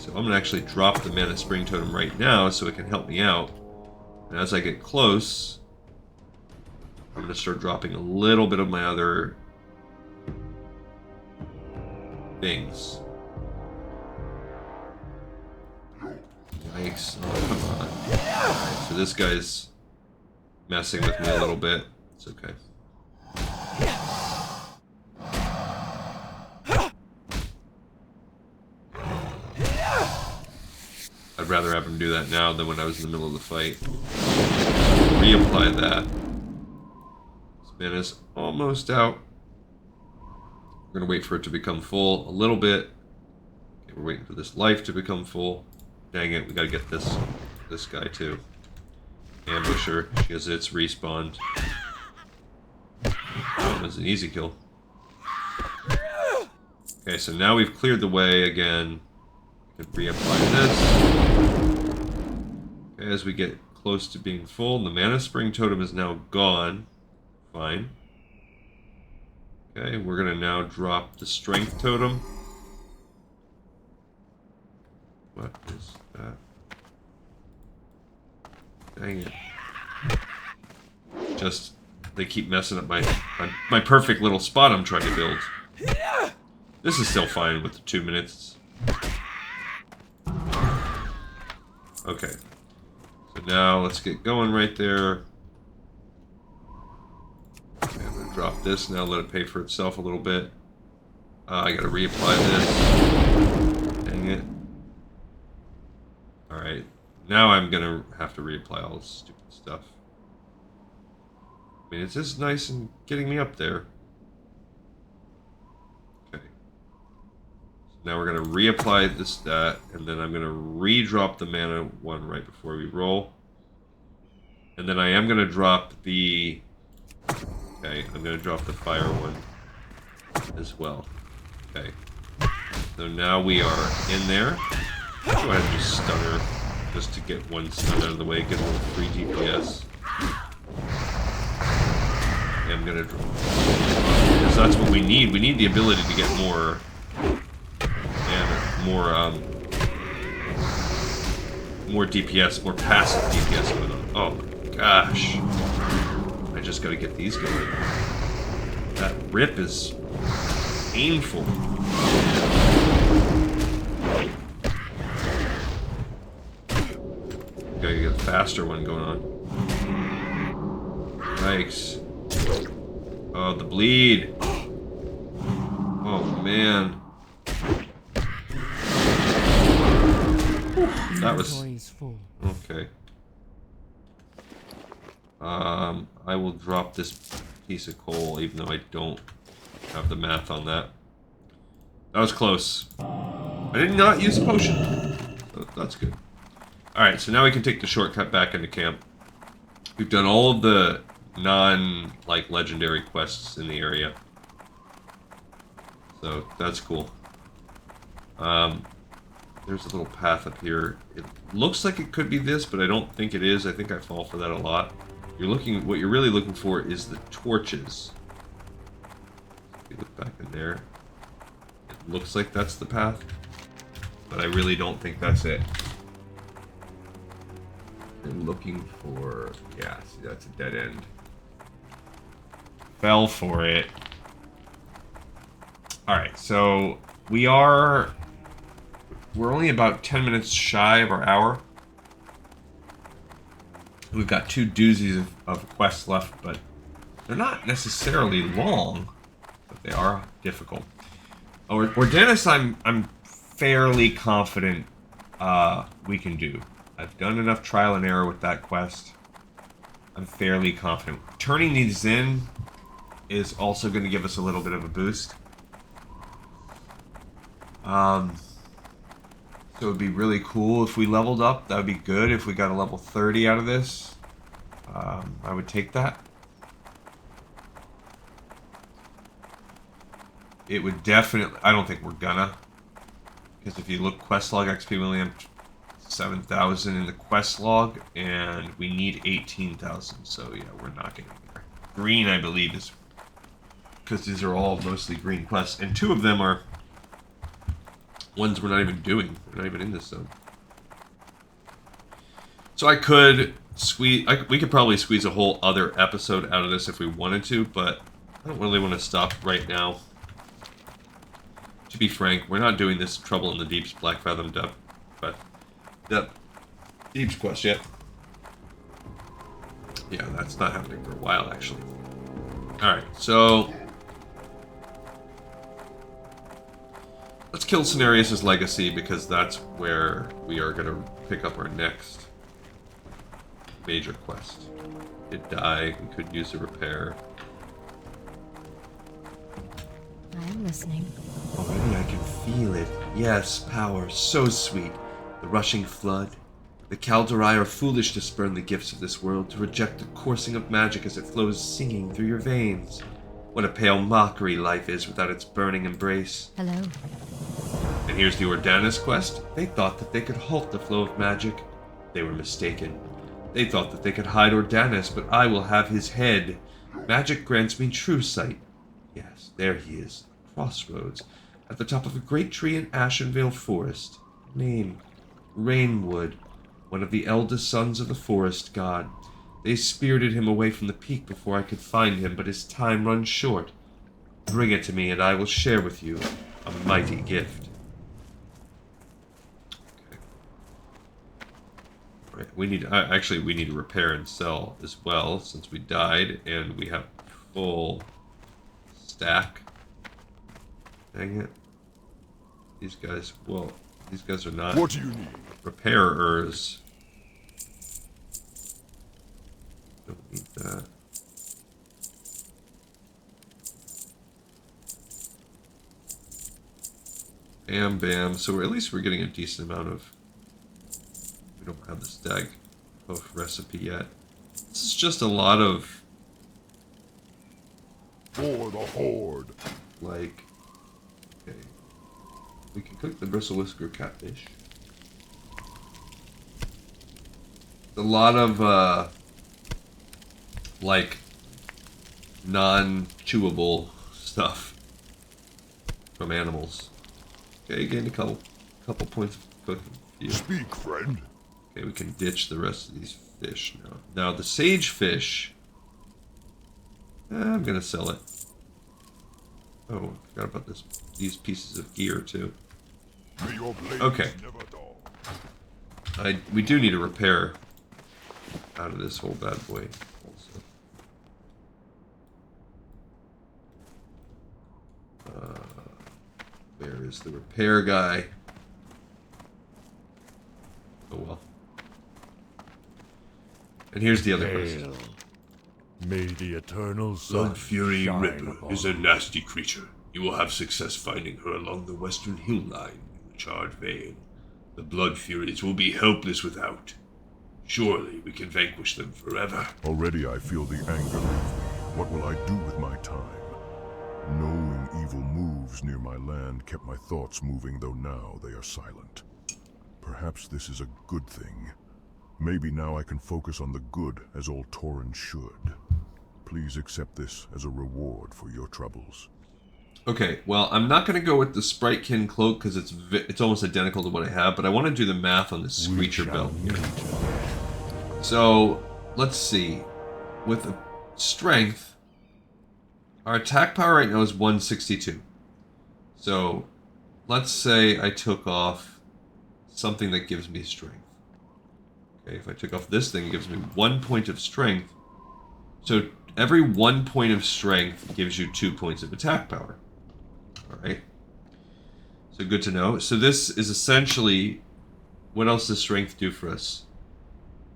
so I'm gonna actually drop the Mana Spring Totem right now so it can help me out. And as I get close, I'm gonna start dropping a little bit of my other things. Yikes. Oh, come on. Alright, so this guy's messing with me a little bit. It's okay. I'd rather have him do that now than when I was in the middle of the fight. Reapply that. This mana's almost out. We're going to wait for it to become full a little bit. Okay, we're waiting for this life to become full. Dang it, we got to get this guy too. Ambusher, because it's respawned. That was an easy kill. Okay, so now we've cleared the way again. We can reapply this. Okay, as we get close to being full, the Mana Spring Totem is now gone. Fine. Okay, we're gonna now drop the Strength Totem. What is that? Dang it. Just, they keep messing up my perfect little spot I'm trying to build. This is still fine with the 2 minutes. Okay. So now let's get going right there. Okay, I'm going to drop this now, let it pay for itself a little bit. I got to reapply this. Dang it. Alright. Now I'm going to have to reapply all this stupid stuff. I mean, it's just nice and getting me up there. Okay. So now we're going to reapply this stat, and then I'm going to re-drop the mana one right before we roll. And then I am going to drop the... Okay, I'm going to drop the fire one as well. Okay. So now we are in there. Go ahead and just stun her, just to get one stun out of the way, get a little free DPS. And I'm going to drop... Because that's what we need. We need the ability to get more... more DPS, more passive DPS going on. Oh my gosh. I just gotta get these going. That rip is painful. Gotta get a faster one going on. Yikes. Oh, the bleed. Oh man. That was... Okay. I will drop this piece of coal, even though I don't have the math on that. That was close. I did not use a potion. So that's good. Alright, so now we can take the shortcut back into camp. We've done all of the legendary quests in the area. So, that's cool. There's a little path up here. It looks like it could be this, but I don't think it is. I think I fall for that a lot. What you're really looking for is the torches. If you look back in there, it looks like that's the path, but I really don't think that's it. I'm looking for, yeah, see, that's a dead end. Fell for it. Alright, so we're only about 10 minutes shy of our hour. We've got 2 doozies of quests left, but they're not necessarily long, but they are difficult. Ordanus, I'm fairly confident we can do. I've done enough trial and error with that quest. I'm fairly confident. Turning these in is also going to give us a little bit of a boost. So it would be really cool if we leveled up. That would be good if we got a level 30 out of this. I would take that. It would definitely... I don't think we're gonna. Because if you look quest log XP, we only have 7,000 in the quest log, and we need 18,000. So yeah, we're not getting there. Green, I believe, is... because these are all mostly green quests. And 2 of them are... ones we're not even doing. We're not even in this zone. So I could squeeze... we could probably squeeze a whole other episode out of this if we wanted to, but I don't really want to stop right now. To be frank, we're not doing this Trouble in the Deep's Black Fathom Deep's quest yet. Yeah, that's not happening for a while, actually. Alright, so... let's kill Cenarius' Legacy, because that's where we are going to pick up our next major quest. It died. We could use a repair. I'm listening. Already I can feel it. Yes, power, so sweet. The rushing flood. The Kaldorei are foolish to spurn the gifts of this world, to reject the coursing of magic as it flows singing through your veins. What a pale mockery life is without its burning embrace. Hello. And here's the Ordanus quest. They thought that they could halt the flow of magic. They were mistaken. They thought that they could hide Ordanus, but I will have his head. Magic grants me true sight. Yes, there he is. Crossroads. At the top of a great tree in Ashenvale Forest. Name. Rainwood. One of the eldest sons of the forest god. They spirited him away from the peak before I could find him, but his time runs short. Bring it to me, and I will share with you a mighty gift. Okay. Right, we need to repair and sell as well, since we died, and we have full stack. Dang it. These guys are not... What do you need? Repairers. Don't need that. Bam, bam. So at least we're getting a decent amount of... we don't have the stag of recipe yet. This is just a lot of... For the Horde. like... okay. We can cook the bristle whisker catfish. A lot of, like, non-chewable stuff from animals. Okay, gained a couple points of cooking. Speak, friend. Okay, we can ditch the rest of these fish now. Now, the sage fish... I'm gonna sell it. Oh, I forgot about these pieces of gear, too. May your blades Okay. never dull. We do need a repair out of this whole bad boy also. Where is the repair guy? Oh well. And here's the other quest. May the eternal sun Bloodfury shine Ripper upon is a you. nasty creature. You will have success finding her along the western hill line in the Charred Vale. The Blood Furies will be helpless without. Surely we can vanquish them forever. Already I feel the anger leave me. What will I do with my time? Knowing evil moves near my land kept my thoughts moving, though now they are silent. Perhaps this is a good thing. Maybe now I can focus on the good as all Taurens should. Please accept this as a reward for your troubles. Okay, well, I'm not going to go with the Spritekin cloak because it's almost identical to what I have, but I want to do the math on this Screecher belt here. So, let's see. With strength, our attack power right now is 162. So, let's say I took off something that gives me strength. Okay, if I took off this thing, it gives me 1 point of strength. So, every 1 point of strength gives you 2 points of attack power. Alright. So good to know. So this is essentially... What else does strength do for us?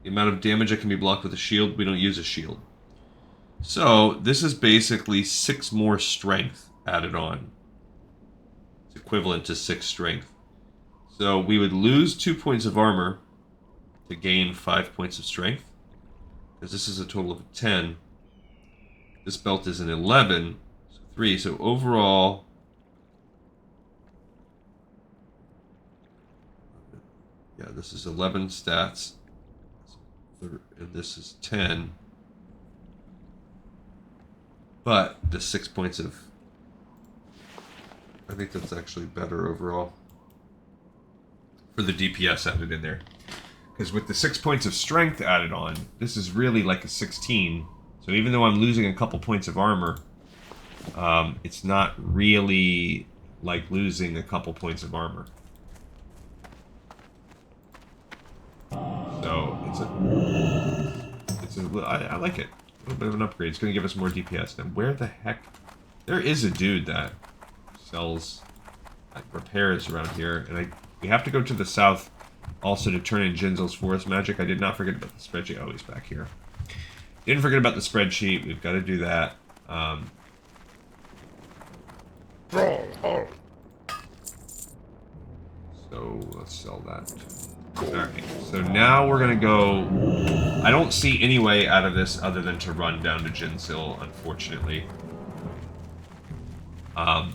The amount of damage that can be blocked with a shield. We don't use a shield. So this is basically 6 more strength added on. It's equivalent to 6 strength. So we would lose 2 points of armor to gain 5 points of strength. Because this is a total of 10. This belt is an 11. So 3. So overall... Yeah, this is 11 stats. And this is 10. But the 6 points of... I think that's actually better overall. For the DPS added in there. Because with the 6 points of strength added on, this is really like a 16. So even though I'm losing a couple points of armor, it's not really like losing a couple points of armor. So I like it. A little bit of an upgrade. It's going to give us more DPS. Now, where the heck? There is a dude that sells repairs around here, and we have to go to the south also to turn in Jin'Zil's forest magic. I did not forget about the spreadsheet. Oh, he's back here. Didn't forget about the spreadsheet. We've got to do that. So let's sell that. Alright, so now we're gonna go... I don't see any way out of this other than to run down to Jin'Zil, unfortunately. And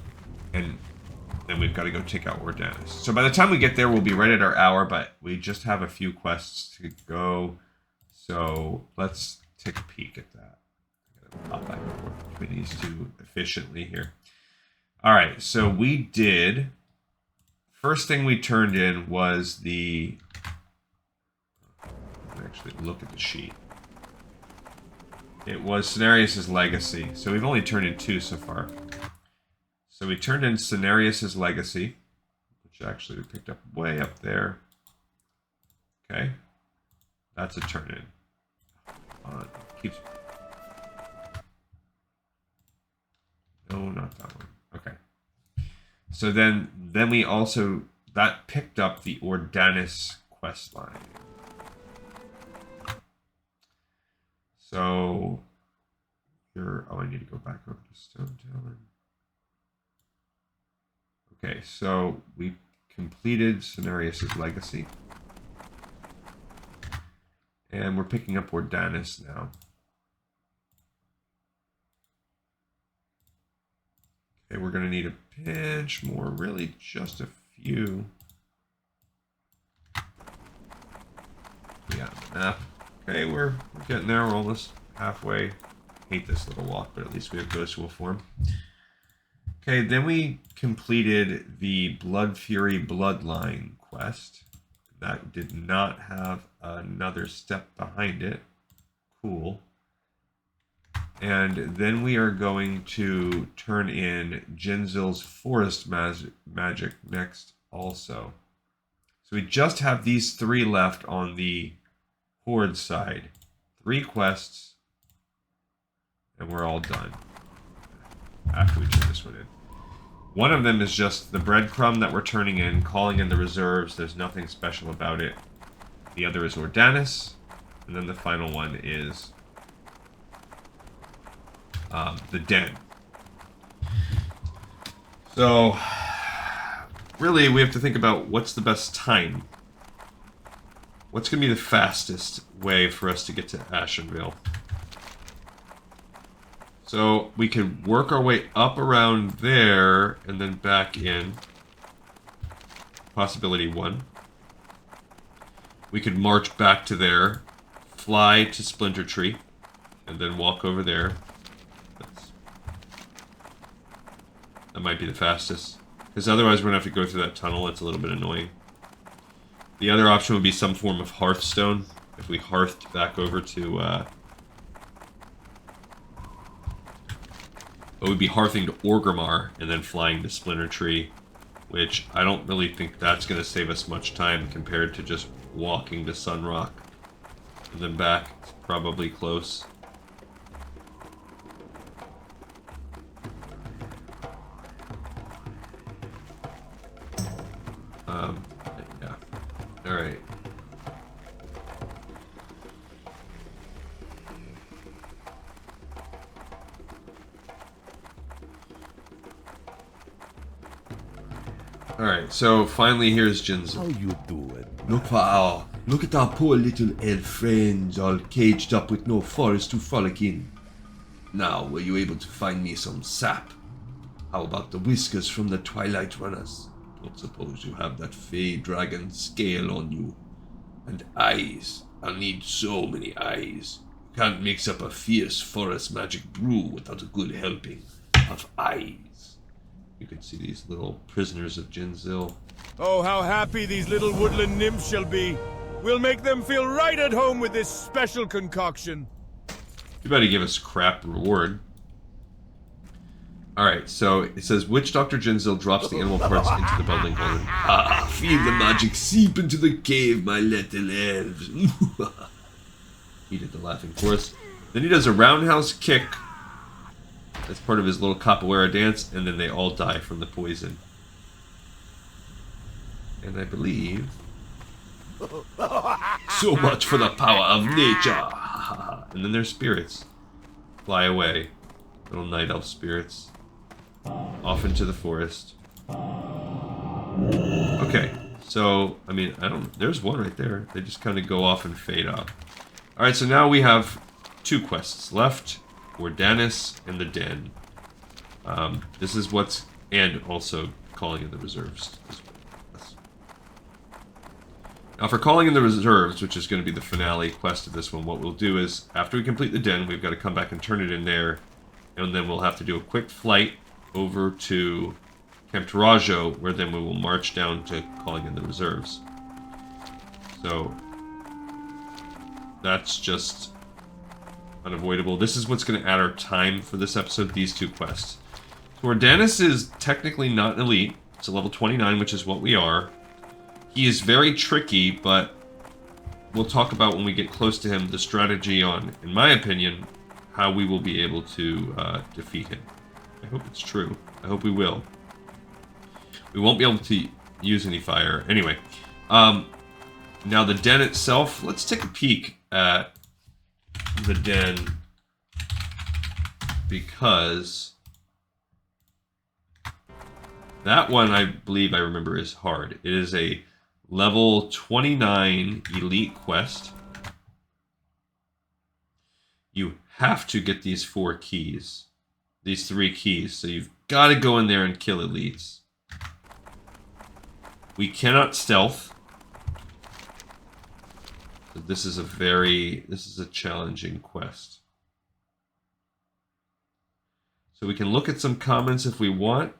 then we've got to go take out Ordanus. So by the time we get there, we'll be right at our hour, but we just have a few quests to go. So let's take a peek at that. I'm gonna pop back and forth between these two efficiently here. Alright, so we did... First thing we turned in was the... Actually, look at the sheet. It was Cenarius' Legacy. So we've only turned in 2 so far. So we turned in Cenarius' Legacy, which actually we picked up way up there. Okay. That's a turn in. Keeps... No, not that one. Okay. So then we also... That picked up the Ordanus questline. So... Here... Oh, I need to go back over to Stonetalon. Okay, so we completed Cenarius' Legacy. And we're picking up Ordanus now. Okay, we're going to need a pinch more, really just a few. Yeah, map. Okay, we're getting there, we're almost halfway. Hate this little walk, but at least we have Ghostwolf form. Okay, then we completed the Bloodfury Bloodline quest. That did not have another step behind it. Cool. And then we are going to turn in Jin'Zil's forest magic next also. So we just have these 3 left on the Horde side. 3 quests. And we're all done. After we turn this one in. One of them is just the breadcrumb that we're turning in, calling in the reserves. There's nothing special about it. The other is Ordanus. And then the final one is the den. So, really, we have to think about what's the best time. What's going to be the fastest way for us to get to Ashenvale? So, we could work our way up around there and then back in. Possibility 1. We could march back to there, fly to Splinter Tree, and then walk over there. That might be the fastest. Because otherwise we're going to have to go through that tunnel. It's a little bit annoying. The other option would be some form of Hearthstone. If we hearthed back over to... it would be hearthing to Orgrimmar and then flying to Splinter Tree. Which I don't really think that's going to save us much time compared to just walking to Sunrock. And then back. It's probably close. Yeah. Alright. Alright, so finally here's Jin'Zil. How you doing? Look at our poor little elf friends, all caged up with no forest to frolic in. Now, were you able to find me some sap? How about the whiskers from the Twilight Runners? Don't suppose you have that fey dragon scale on you. And eyes. I'll need so many eyes. You can't mix up a fierce forest magic brew without a good helping of eyes. You can see these little prisoners of Jin'Zil. Oh, how happy these little woodland nymphs shall be. We'll make them feel right at home with this special concoction. You better give us crap reward. Alright, so it says, Witch Doctor Jin'Zil drops the animal parts into the building golden. Ah, feel the magic seep into the cave, my little elves. He did the laughing chorus. Then he does a roundhouse kick as part of his little capoeira dance, and then they all die from the poison. And I believe... So much for the power of nature. And then their spirits fly away. Little night elf spirits. Off into the forest. Okay, so, I mean, there's one right there. They just kind of go off and fade off. Alright, so now we have 2 quests left. Ordanus and the Den. This is what's... And also calling in the reserves. Now for calling in the reserves, which is going to be the finale quest of this one, what we'll do is, after we complete the Den, we've got to come back and turn it in there, and then we'll have to do a quick flight over to Camp Tarajo, where then we will march down to calling in the reserves. So, that's just unavoidable. This is what's going to add our time for this episode, these 2 quests. So Ordanus is technically not an elite. It's a level 29, which is what we are. He is very tricky, but we'll talk about when we get close to him the strategy on, in my opinion, how we will be able to defeat him. I hope it's true. I hope we will. We won't be able to use any fire. Anyway, now the den itself, let's take a peek at the den, because that one I believe I remember is hard. It is a level 29 elite quest. You have to get these 4 keys. These 3 keys. So you've got to go in there and kill elites. We cannot stealth. So this is a challenging quest. So we can look at some comments if we want.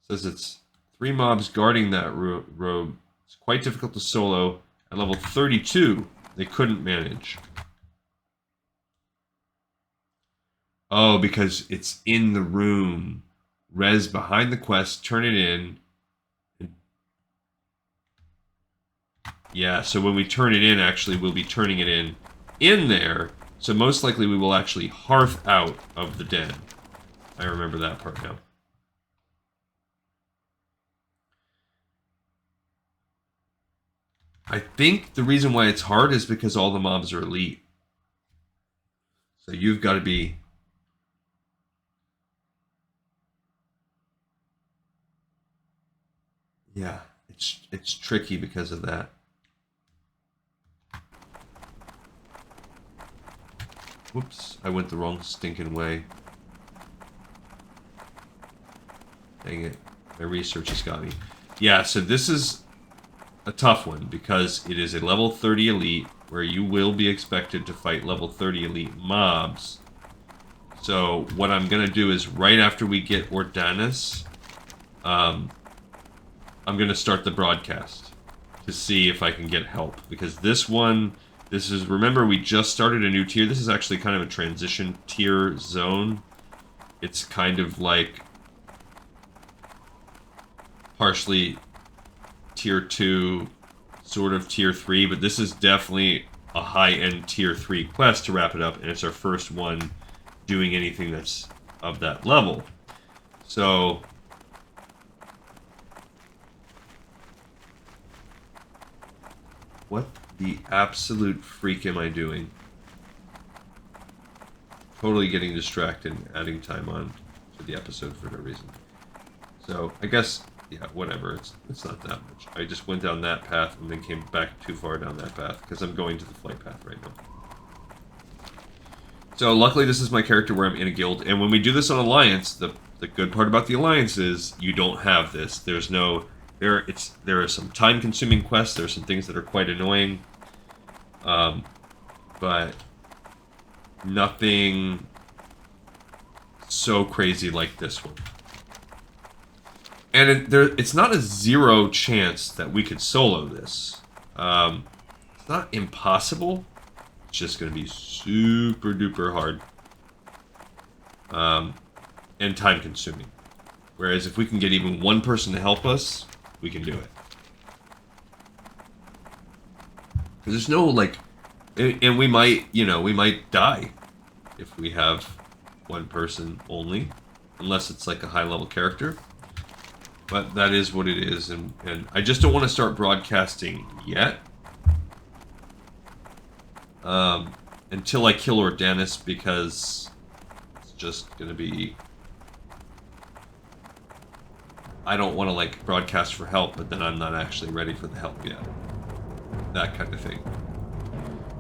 Says it's 3 mobs guarding that robe. It's quite difficult to solo. At level 32, they couldn't manage. Oh, because it's in the room. Res behind the quest, turn it in. Yeah, so when we turn it in, actually, we'll be turning it in there. So most likely we will actually hearth out of the den. I remember that part now. I think the reason why it's hard is because all the mobs are elite. So you've got to be... Yeah, it's tricky because of that. Whoops, I went the wrong stinking way. Dang it. My research has got me. Yeah, so this is a tough one because it is a level 30 elite where you will be expected to fight level 30 elite mobs. So what I'm going to do is right after we get Ordanus, I'm going to start the broadcast to see if I can get help. Because this one, remember we just started a new tier. This is actually kind of a transition tier zone. It's kind of like partially tier 2, sort of tier 3, but this is definitely a high-end tier 3 quest to wrap it up, and it's our first one doing anything that's of that level. So what the absolute freak am I doing? Totally getting distracted and adding time on to the episode for no reason. So I guess, yeah, whatever. It's not that much. I just went down that path and then came back too far down that path because I'm going to the flight path right now. So luckily this is my character where I'm in a guild, and when we do this on Alliance, the good part about the Alliance is you don't have this. There's no... There are some time-consuming quests. There are some things that are quite annoying, but nothing so crazy like this one. And it's not a zero chance that we could solo this. It's not impossible. It's just going to be super duper hard, and time-consuming. Whereas if we can get even one person to help us, we can do it. Because there's no, like... And we might die if we have one person only. Unless it's like a high-level character. But that is what it is. And I just don't want to start broadcasting yet. Until I kill Ordanus, because it's just going to be... I don't want to, like, broadcast for help, but then I'm not actually ready for the help yet. That kind of thing.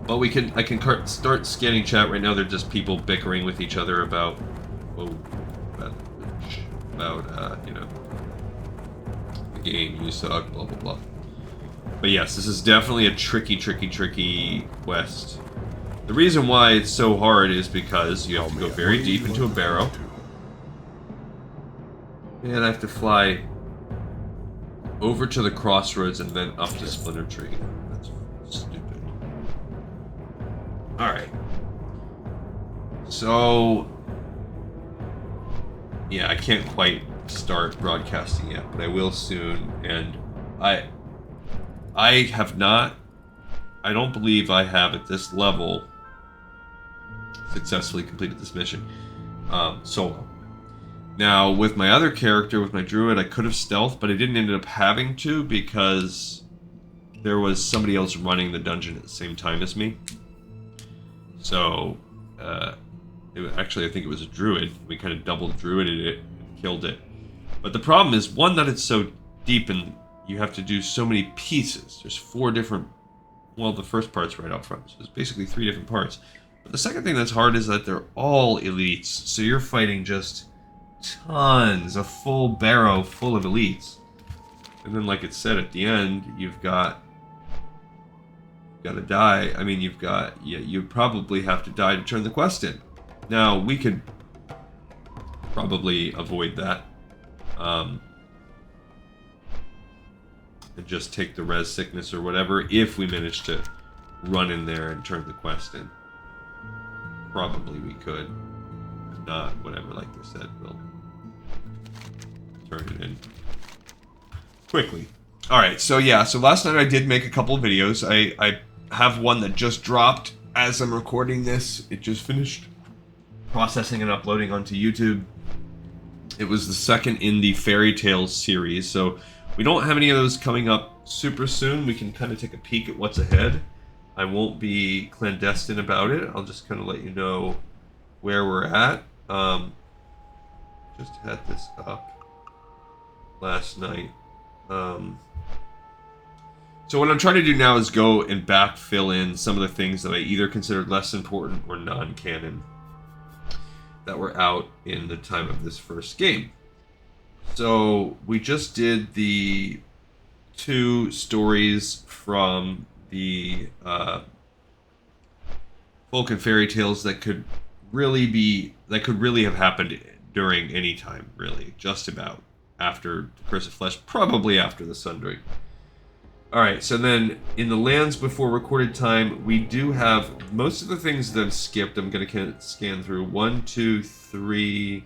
But I can start scanning chat right now. They're just people bickering with each other about, you know, the game, you suck, blah, blah, blah. But yes, this is definitely a tricky quest. The reason why it's so hard is because you have to go very deep into a barrow. And I have to fly over to the crossroads and then up to Splinter Tree. That's stupid. Alright. So... yeah, I can't quite start broadcasting yet, but I will soon. And I have not... I don't believe I have, at this level, successfully completed this mission solo. Now, with my other character, with my druid, I could have stealthed, but I didn't end up having to because there was somebody else running the dungeon at the same time as me. So, actually, I think it was a druid. We kind of double druided it and killed it. But the problem is, one, that it's so deep and you have to do so many pieces. There's 4 different... well, the first part's right up front, so there's basically 3 different parts. But the second thing that's hard is that they're all elites, so you're fighting just... tons, a full barrow full of elites. And then, like it said at the end, you've got to die. I mean, you probably have to die to turn the quest in. Now, we could probably avoid that. And just take the res sickness or whatever if we manage to run in there and turn the quest in. Probably we could. If not, whatever, like I said, we'll turn it in quickly. Alright, so yeah, so last night I did make a couple of videos. I have one that just dropped as I'm recording this. It just finished processing and uploading onto YouTube. It was the second in the Fairy Tales series. So We don't have any of those coming up super soon. We can kind of take a peek at what's ahead. I won't be clandestine about it. I'll just kind of let you know where we're at. Just had this up last night. So what I'm trying to do now is go and backfill in some of the things that I either considered less important or non-canon that were out in the time of this first game. So we just did the 2 stories from the folk and fairy tales that could really have happened during any time, really, just about after the Curse of Flesh, probably after the Sundering. Alright, so then in the lands before recorded time, we do have most of the things that I've skipped. I'm going to scan through 1, 2, 3.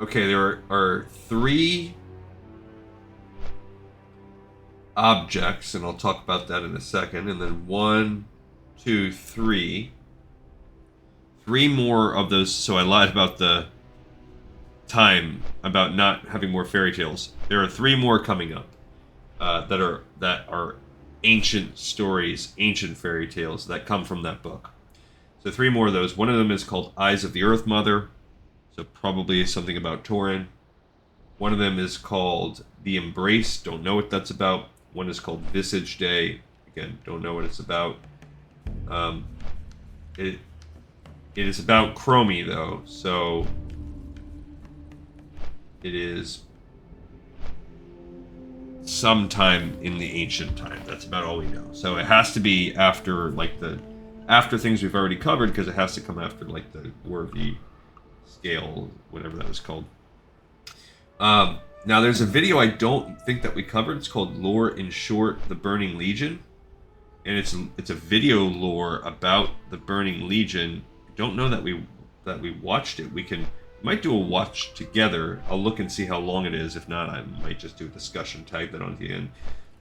Okay, there are 3 objects, and I'll talk about that in a second, and then 1, 2, 3. 3 more of those, so I lied about the time, about not having more fairy tales. There are 3 more coming up that are ancient stories, ancient fairy tales that come from that book. So 3 more of those. One of them is called Eyes of the Earth Mother, so probably something about Tauren. One of them is called The Embrace, don't know what that's about. One is called Visage Day. Again, don't know what it's about. It is about Chromie, though, so it is sometime in the ancient time. That's about all we know. So it has to be after after things we've already covered, because it has to come after the War of the Scale, whatever that was called. Now, there's a video I don't think that we covered. It's called Lore in Short, The Burning Legion. And it's a video lore about the Burning Legion. I don't know that we watched it. We might do a watch together. I'll look and see how long it is. If not, I might just do a discussion, tag that on the end.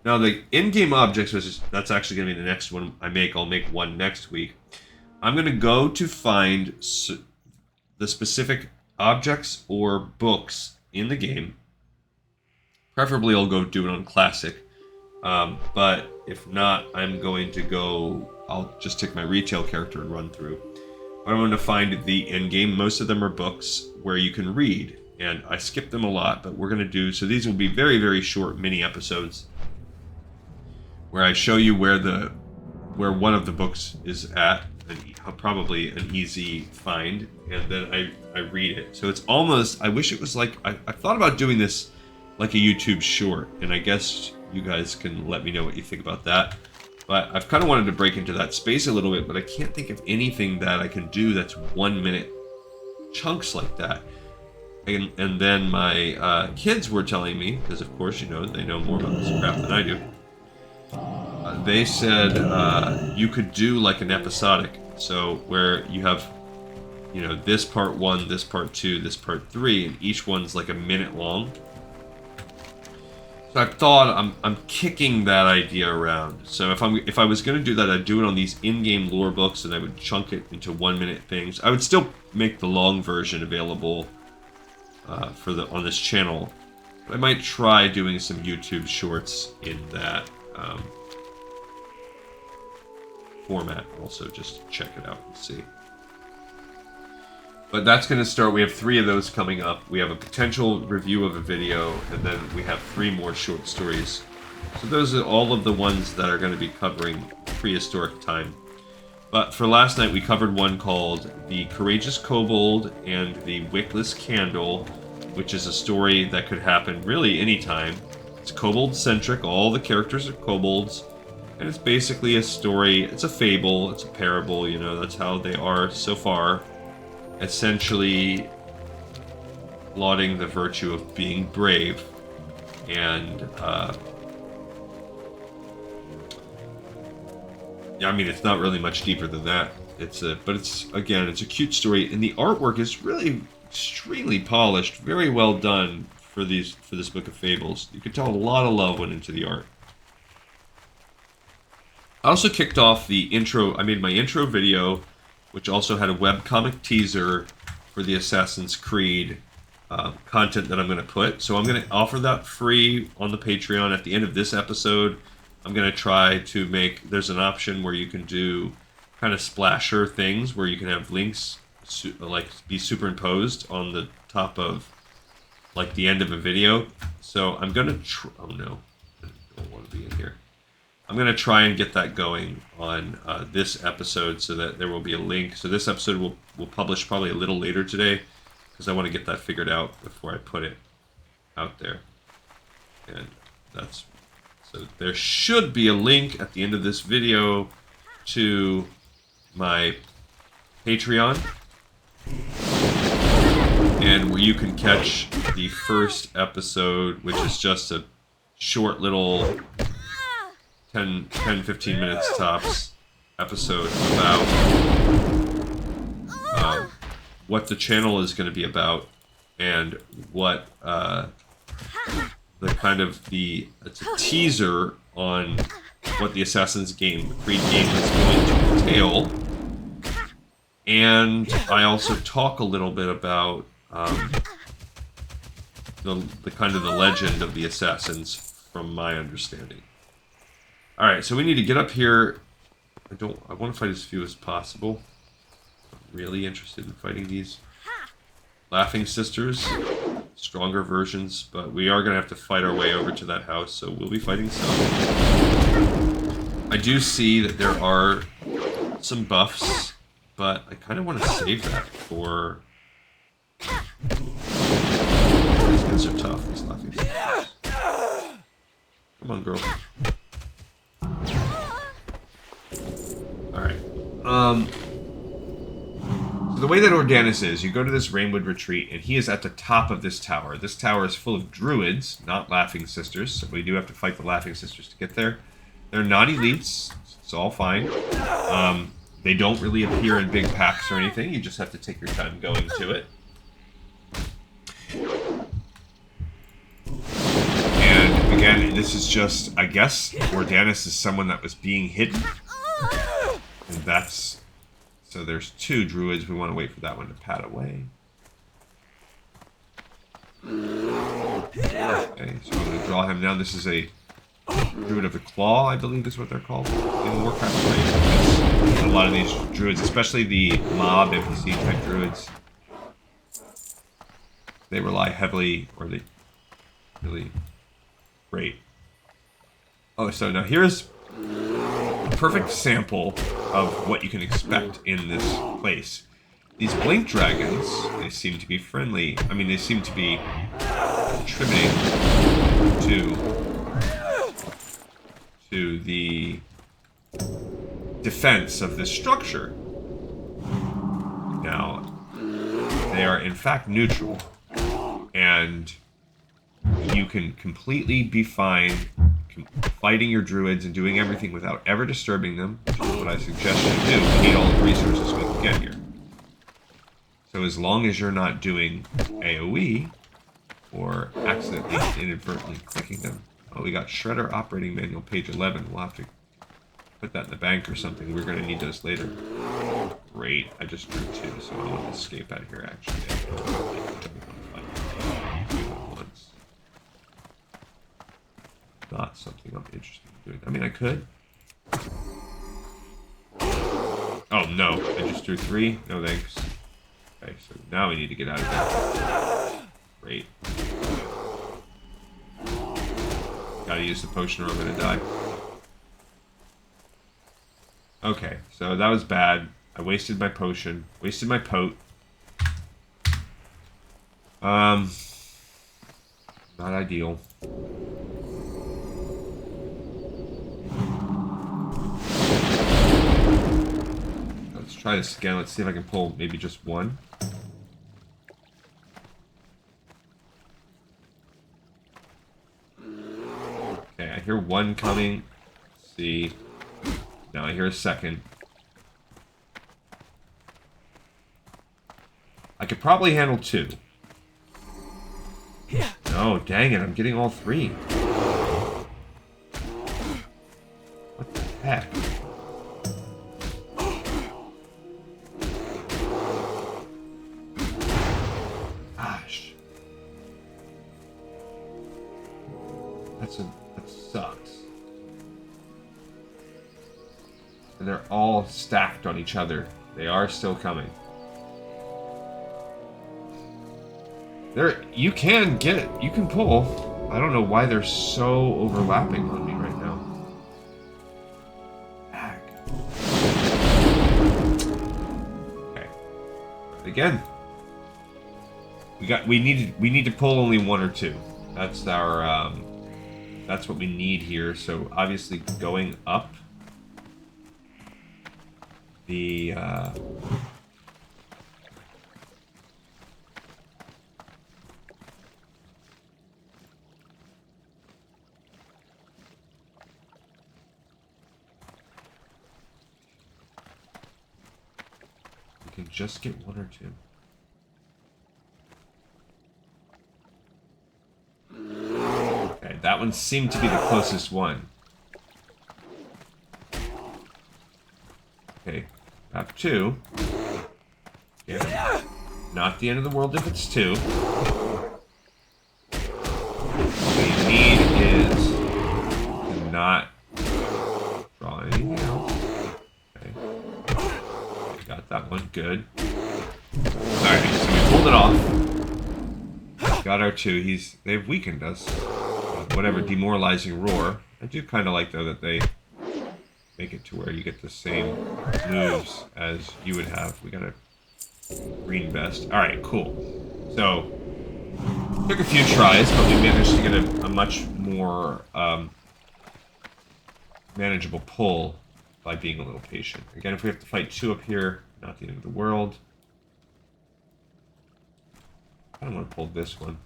Now, the in-game objects, that's actually going to be the next one I make. I'll make one next week. I'm going to go to find the specific objects or books in the game. Preferably I'll go do it on Classic, but if not, I'll just take my retail character and run through. But I'm going to find the in-game. Most of them are books where you can read, and I skip them a lot, but we're going to do, so these will be very, very short mini episodes where I show you where one of the books is at, and probably an easy find, and then I read it. So it's almost, I wish it was like, I thought about doing this like a YouTube short, and I guess you guys can let me know what you think about that. But I've kind of wanted to break into that space a little bit, but I can't think of anything that I can do that's 1 minute chunks like that. And then my kids were telling me, because of course, they know more about this crap than I do. They said you could do like an episodic, so where you have, this part 1, this part 2, this part 3, and each one's like a minute long. So I've thought I'm kicking that idea around. So if I was going to do that, I'd do it on these in-game lore books, and I would chunk it into 1 minute things. I would still make the long version available on this channel. But I might try doing some YouTube shorts in that format also, just to check it out and see. But that's going to start. We have 3 of those coming up. We have a potential review of a video, and then we have 3 more short stories. So those are all of the ones that are going to be covering prehistoric time. But for last night, we covered one called The Courageous Kobold and The Wickless Candle, which is a story that could happen really anytime. It's kobold-centric. All the characters are kobolds. And it's basically a story. It's a fable. It's a parable. That's how they are so far. Essentially lauding the virtue of being brave, and it's not really much deeper than that. But it's a cute story, and the artwork is really extremely polished, very well done for this book of fables. You could tell a lot of love went into the art. I also kicked off the intro. I made my intro video, which also had a webcomic teaser for the Assassin's Creed content that I'm going to put. So I'm going to offer that free on the Patreon at the end of this episode. I'm going to try to make, there's an option where you can do kind of splasher things where you can have links like be superimposed on the top of like the end of a video. So I'm going to oh no, I don't want to be in here. I'm going to try and get that going on this episode so that there will be a link. So this episode will publish probably a little later today because I want to get that figured out before I put it out there. And that's, so there should be a link at the end of this video to my Patreon, and where you can catch the first episode, which is just a short little 10-15 minutes tops episode about what the channel is going to be about and what it's a teaser on what the Assassin's Creed game is going to entail. And I also talk a little bit about the kind of the legend of the Assassins from my understanding. Alright, so we need to get up here. I want to fight as few as possible. I'm really interested in fighting these Laughing Sisters. Stronger versions, but we are going to have to fight our way over to that house, so we'll be fighting some. I do see that there are some buffs, but I kind of want to save that for... These guys are tough, these Laughing Sisters. Come on, girl. Alright. The way that Ordanus is, you go to this Rainwood Retreat, and he is at the top of this tower. This tower is full of druids, not Laughing Sisters, so we do have to fight the Laughing Sisters to get there. They're not elites, it's all fine. They don't really appear in big packs or anything, you just have to take your time going to it. And again, this is just, I guess, Ordanus is someone that was being hidden. And that's... So there's two druids. We want to wait for that one to pad away. Okay, so I'm going to draw him down. This is a Druid of the Claw, I believe is what they're called in Warcraft 3. A lot of these druids, especially the mob NPC type druids, they rely heavily, or they really great. Oh, so now here's a perfect sample of what you can expect in this place. These blink dragons, they seem to be friendly. I mean, they seem to be contributing to the defense of this structure. Now, they are in fact neutral, and you can completely be fine fighting your druids and doing everything without ever disturbing them, which is what I suggest you do. We need all the resources we can get here. So as long as you're not doing AoE, or accidentally, inadvertently clicking them. Oh, we got Shredder Operating Manual, page 11. We'll have to put that in the bank or something. We're going to need those later. Great, I just drew two, so I want to escape out of here, actually. Not something I'm interested in doing. I mean, I could. Oh, no. I just drew three? No, thanks. Okay, so now we need to get out of here. Great. Gotta use the potion or I'm gonna die. Okay, so that was bad. I wasted my potion. Wasted my pote. Not ideal. Let's try this again. Let's see if I can pull maybe just one. Okay, I hear one coming. Let's see. Now I hear a second. I could probably handle two. No, Oh, dang it, I'm getting all three. What the heck? Gosh. That sucks. And they're all stacked on each other. They are still coming. You can pull. I don't know why they're so overlapping on me right now. Heck. Okay. Again. We need to pull only one or two. That's our that's what we need here. So obviously going up the we can just get one or two. Okay, that one seemed to be the closest one. Okay, map 2. Yeah. Not the end of the world if it's 2. What we need is to not draw anything else. Okay. We got that one, good. Alright, so we pulled it off. Got our 2. They've weakened us. Whatever, demoralizing roar. I do kind of like though that they make it to where you get the same moves as you would have. We got a green vest. Alright, cool. So, took a few tries, but we managed to get a much more manageable pull by being a little patient. Again, if we have to fight 2 up here, not the end of the world. I don't want to pull this one.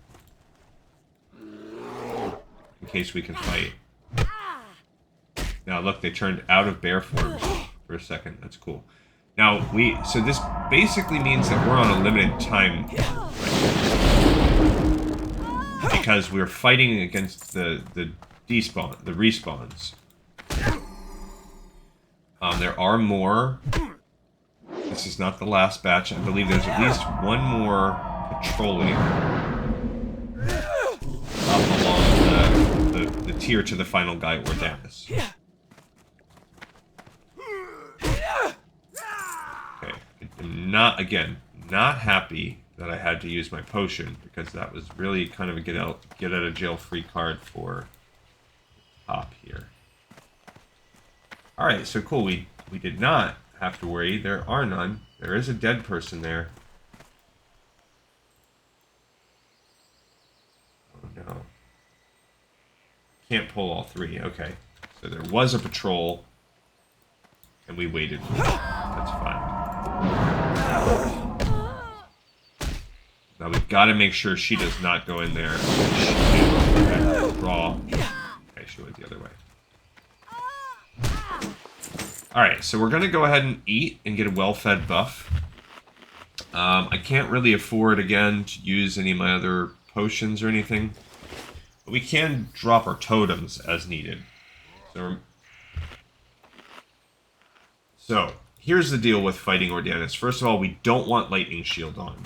In case we can fight. Now look, they turned out of bear forms for a second. That's cool. Now so this basically means that we're on a limited time because we're fighting against the respawns. There are more. This is not the last batch. I believe there's at least one more patrolling up along the tier to the final guy, Ordanus. Okay, I'm not happy that I had to use my potion, because that was really kind of a get out of jail free card for top here. Alright, so cool, we did not have to worry. There are none. There is a dead person there. Oh no. Can't pull all 3. Okay. So there was a patrol, and we waited for it. That's fine. Now we've got to make sure she does not go in there. Draw. Okay, she went the other way. Alright, so we're going to go ahead and eat and get a well-fed buff. I can't really afford, again, to use any of my other potions or anything. But we can drop our totems as needed. So, here's the deal with fighting Ordanus. First of all, we don't want Lightning Shield on.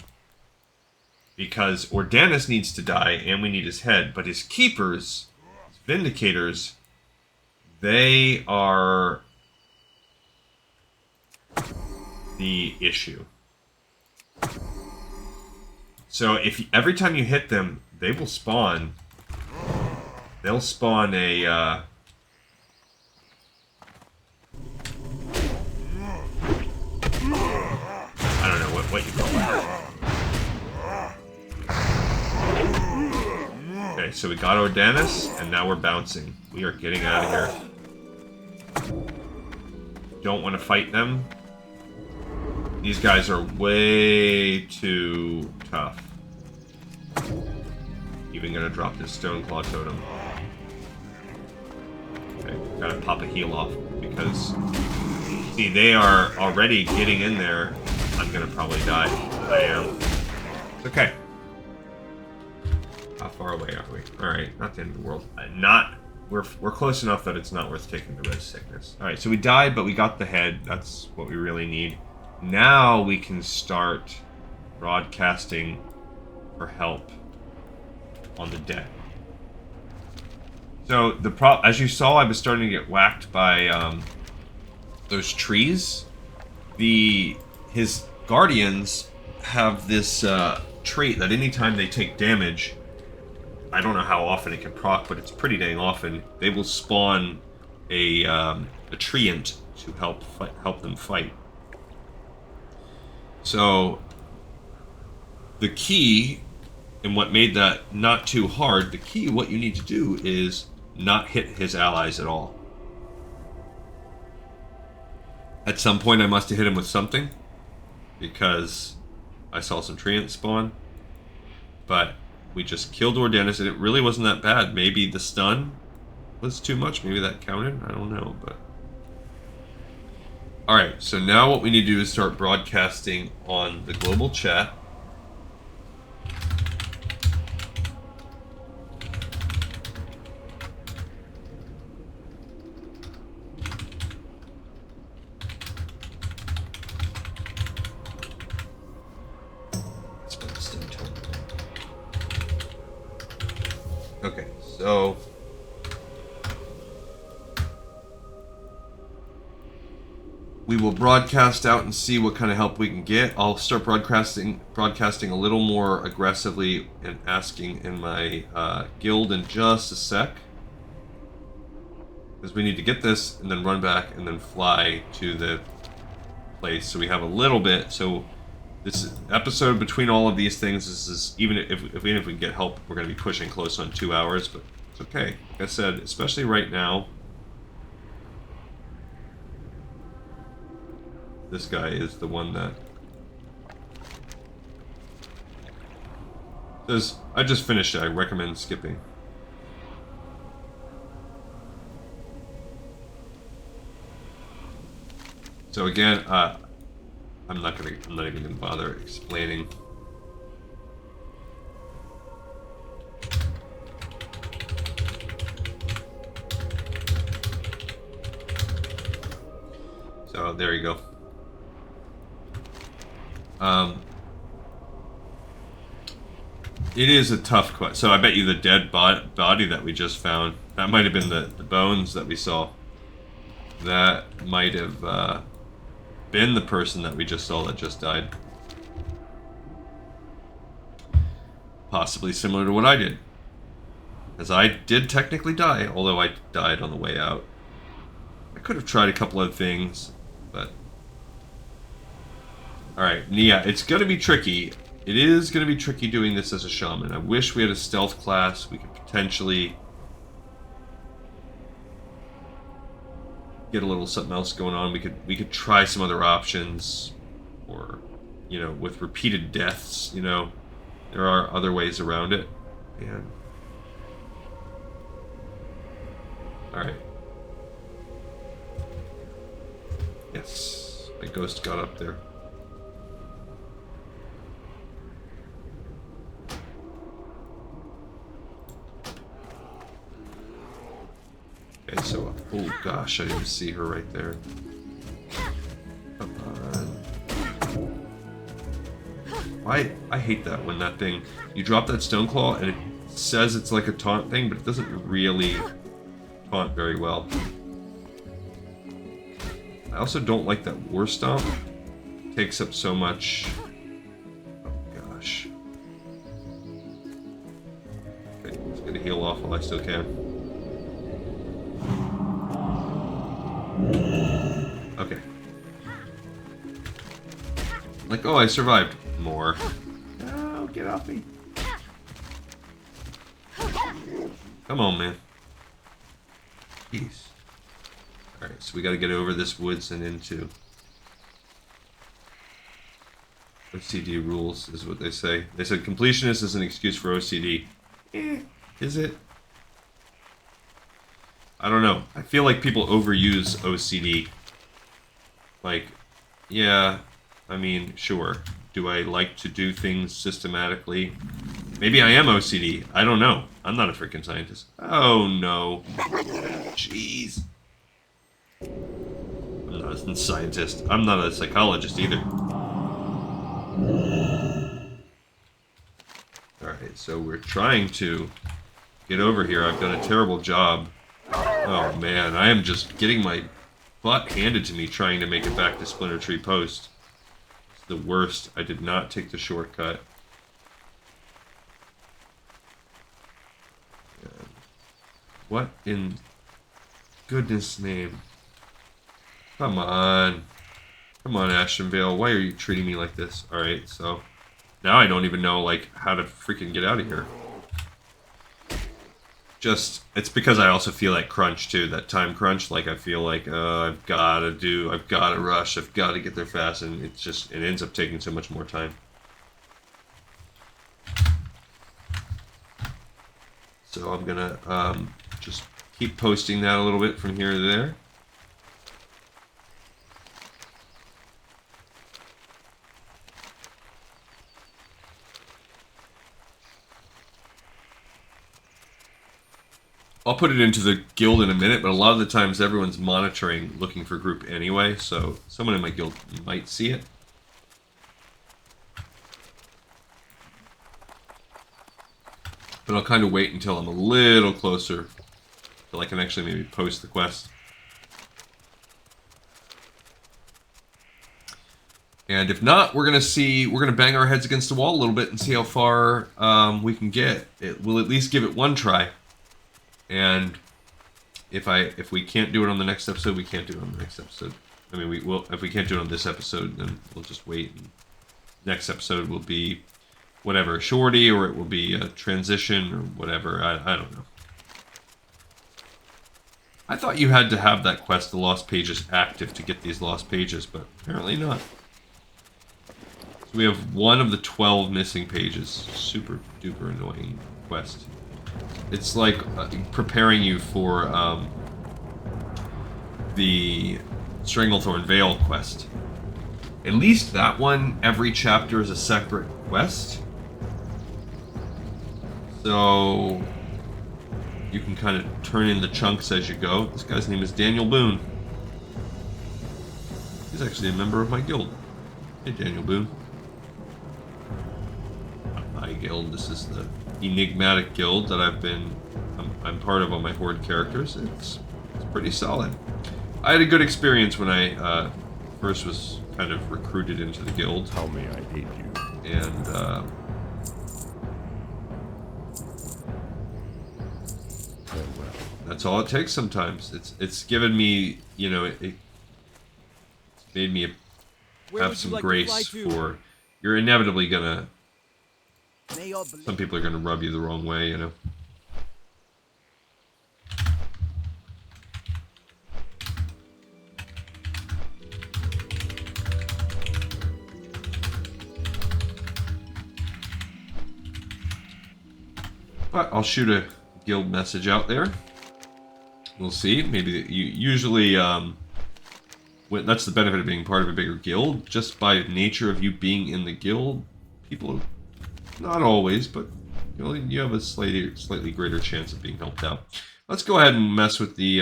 Because Ordanus needs to die, and we need his head. But his keepers, his Vindicators, they are the issue. So every time you hit them, they will spawn. They'll spawn a I don't know what you call that. Okay, so we got Ordanus, and now we're bouncing. We are getting out of here. Don't want to fight them. These guys are way too tough. Even gonna drop this Stoneclaw totem. Okay, gotta pop a heal off because see, they are already getting in there. I'm gonna probably die. I am. It's okay. How far away are we? Alright, not the end of the world. We're close enough that it's not worth taking the res sickness. Alright, so we died, but we got the head. That's what we really need. Now we can start broadcasting for help on the dead. So as you saw, I was starting to get whacked by those trees. His guardians have this trait that anytime they take damage, I don't know how often it can proc, but it's pretty dang often. They will spawn a treant to help them fight. So the key, and what made that not too hard, the key, what you need to do is not hit his allies at all. At some point I must have hit him with something, because I saw some treants spawn. But we just killed Ordanus, and it really wasn't that bad. Maybe the stun was too much. Maybe that counted. I don't know, but... Alright, so now what we need to do is start broadcasting on the global chat. Okay, so we will broadcast out and see what kind of help we can get. I'll start broadcasting a little more aggressively and asking in my guild in just a sec, because we need to get this and then run back and then fly to the place. So we have a little bit. So this episode between all of these things is even if we get help, we're going to be pushing close on 2 hours, but it's okay. Like I said, especially right now, this guy is the one that says, I just finished it, I recommend skipping. So again, I'm not even gonna bother explaining. So there you go. It is a tough question. So I bet you the dead body that we just found, that might have been the bones that we saw. That might have been the person that we just saw that just died. Possibly similar to what I did. As I did technically die, although I died on the way out. I could have tried a couple of things, but... Alright, yeah, it's going to be tricky. It is going to be tricky doing this as a shaman. I wish we had a stealth class. We could potentially get a little something else going on. We could try some other options, or, you know, with repeated deaths, you know, there are other ways around it. And all right. Yes, my ghost got up there. Okay, so, oh gosh, I didn't see her right there. Come on. Why? I hate that when that thing, you drop that stone claw and it says it's like a taunt thing, but it doesn't really taunt very well. I also don't like that war stomp. It takes up so much. Oh gosh. Okay, let's get a heal off while I still can. Okay. Like, oh, I survived. More. Oh, get off me. Come on, man. Jeez. Alright, so we gotta get over this woods and into... OCD rules is what they say. They said completionist is an excuse for OCD. Is it? I don't know. I feel like people overuse OCD. Like, yeah, I mean, sure. Do I like to do things systematically? Maybe I am OCD. I don't know. I'm not a freaking scientist. Oh no. Jeez. I'm not a scientist. I'm not a psychologist either. Alright, so we're trying to get over here. I've done a terrible job. Oh man, I am just getting my butt handed to me trying to make it back to Splinter Tree Post. It's the worst. I did not take the shortcut. What in goodness name? Come on. Come on, Ashton Vale. Why are you treating me like this? Alright, so now I don't even know, like, how to freaking get out of here. Just, it's because I also feel that crunch, too. That time crunch. Like, I feel like, I've got to rush. I've got to get there fast. And it's just, it ends up taking so much more time. So I'm gonna, just keep posting that a little bit from here to there. I'll put it into the guild in a minute, but a lot of the times everyone's monitoring, looking for group anyway, so someone in my guild might see it. But I'll kind of wait until I'm a little closer, till I can actually maybe post the quest. And if not, we're gonna bang our heads against the wall a little bit and see how far we can get. We'll at least give it one try. And if we can't do it on the next episode, we can't do it on the next episode. I mean, we will. If we can't do it on this episode, then we'll just wait. And next episode will be whatever, a shorty, or it will be a transition, or whatever. I don't know. I thought you had to have that quest, the Lost Pages, active to get these Lost Pages, but apparently not. So we have one of the 12 missing pages. Super duper annoying quest. It's like preparing you for the Stranglethorn Vale quest. At least that one, every chapter is a separate quest. So you can kind of turn in the chunks as you go. This guy's name is Daniel Boone. He's actually a member of my guild. Hey, Daniel Boone. My guild. This is the enigmatic guild that I'm part of on my Horde characters. It's pretty solid. I had a good experience when I first was kind of recruited into the guild. How may I aid you? And that's all it takes sometimes. It's given me, you know, it's made me have some grace for. You're inevitably gonna. Some people are gonna rub you the wrong way, you know. But I'll shoot a guild message out there. We'll see. Maybe you usually that's the benefit of being part of a bigger guild. Just by nature of you being in the guild, people, not always, but you have a slightly greater chance of being helped out. Let's go ahead and mess with the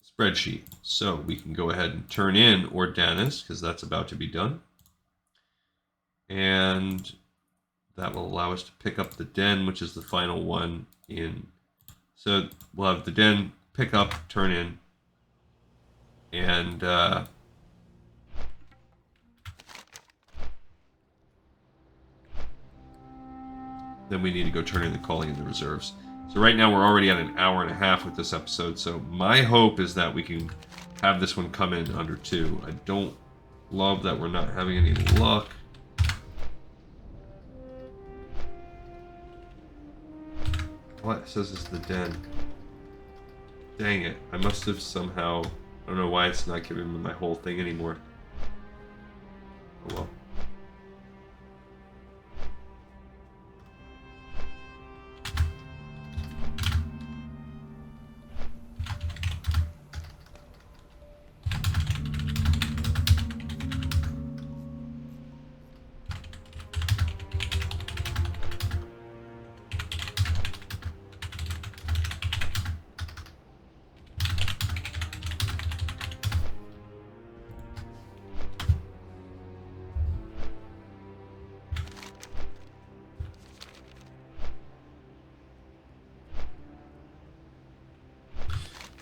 spreadsheet. So we can go ahead and turn in Ordanus, because that's about to be done. And that will allow us to pick up the den, which is the final one in. So we'll have the den, pick up, turn in, and then we need to go turn in the calling and the reserves. So right now we're already at an hour and a half with this episode, so my hope is that we can have this one come in under 2. I don't love that we're not having any luck. What? It says it's the den. Dang it. I must have somehow... I don't know why it's not giving me my whole thing anymore. Oh well.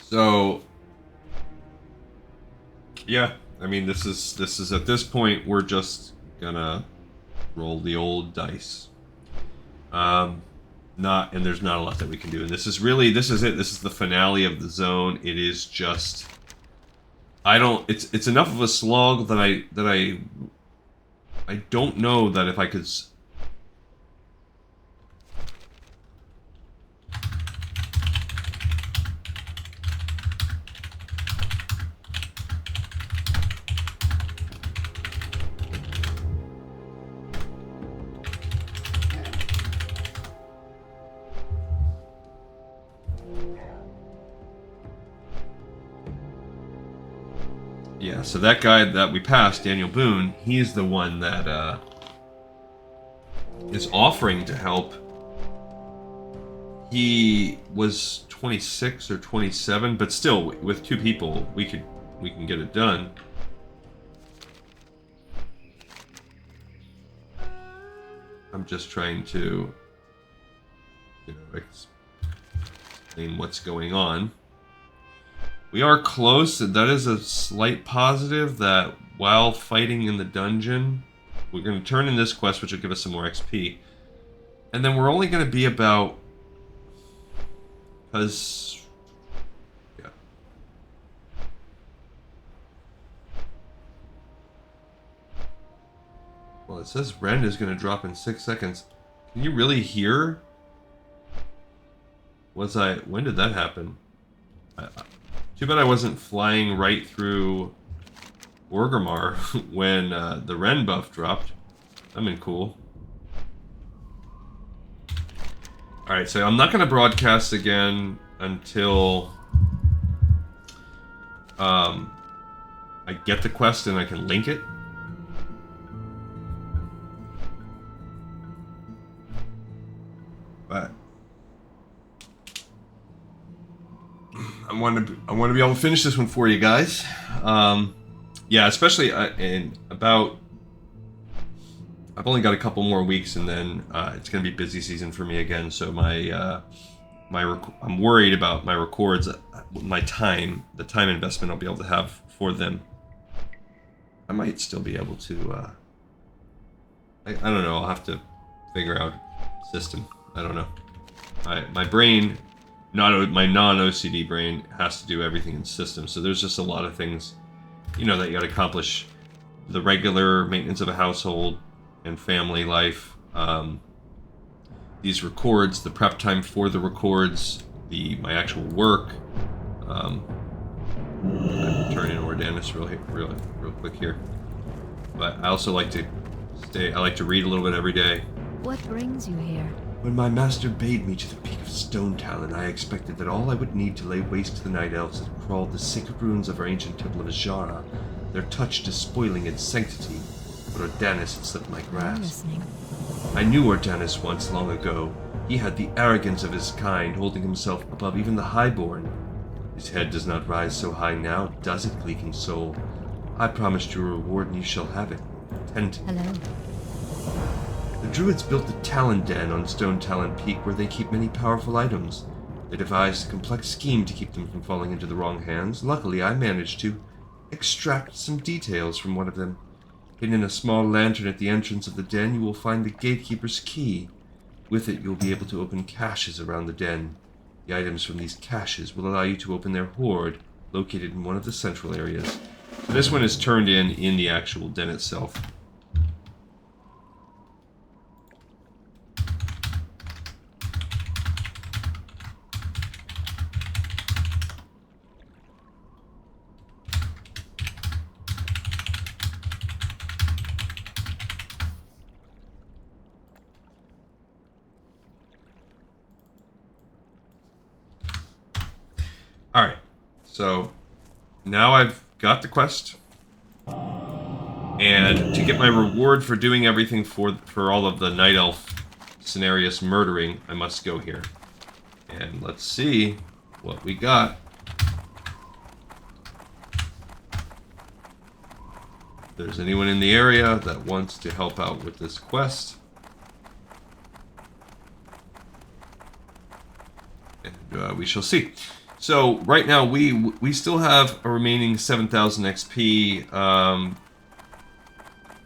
So, yeah, I mean, this is at this point we're just gonna roll the old dice. And there's not a lot that we can do. And this is it. This is the finale of the zone. It is just, it's enough of a slog that I don't know that if I could. Yeah, so that guy that we passed, Daniel Boone, he's the one that is offering to help. He was 26 or 27, but still, with 2 people, we can get it done. I'm just trying to, explain what's going on. We are close. That is a slight positive that while fighting in the dungeon, we're going to turn in this quest, which will give us some more XP. And then we're only going to be about... Because... Yeah. Well, it says Ren is going to drop in 6 seconds. Can you really hear? When did that happen? Too bad I wasn't flying right through Orgrimmar when the Ren buff dropped. I mean, cool. Alright, so I'm not going to broadcast again until I get the quest and I can link it. But I want to be able to finish this one for you guys. Yeah, especially in about... I've only got a couple more weeks, and then it's going to be busy season for me again. So I'm worried about my records, my time, the time investment I'll be able to have for them. I might still be able to. I don't know. I'll have to figure out system. I don't know. My brain. My non-OCD brain has to do everything in systems, so there's just a lot of things, that you got to accomplish. The regular maintenance of a household and family life. These records, the prep time for the records, my actual work. I'm turning Ordanus real quick here. But I also like to I like to read a little bit every day. What brings you here? When my master bade me to the peak of Stonetalon, I expected that all I would need to lay waste to the Night Elves that crawled the sacred ruins of our ancient temple of Azshara, their touch despoiling its sanctity, but Ordanus had slipped my I'm grasp. listening. I knew Ordanus once long ago. He had the arrogance of his kind, holding himself above even the highborn. His head does not rise so high now, does it, gleeking soul? I promised you a reward, and you shall have it. Tend to. Hello. The Druids built the Talon Den on Stonetalon Peak, where they keep many powerful items. They devised a complex scheme to keep them from falling into the wrong hands. Luckily, I managed to extract some details from one of them. Hidden in a small lantern at the entrance of the den, you will find the gatekeeper's key. With it, you'll be able to open caches around the den. The items from these caches will allow you to open their Horde, located in one of the central areas. So this one is turned in the actual den itself. Alright, so now I've got the quest, and to get my reward for doing everything for all of the Night Elf Cenarius murdering, I must go here. And let's see what we got. If there's anyone in the area that wants to help out with this quest. And we shall see. So right now we still have a remaining 7,000 XP.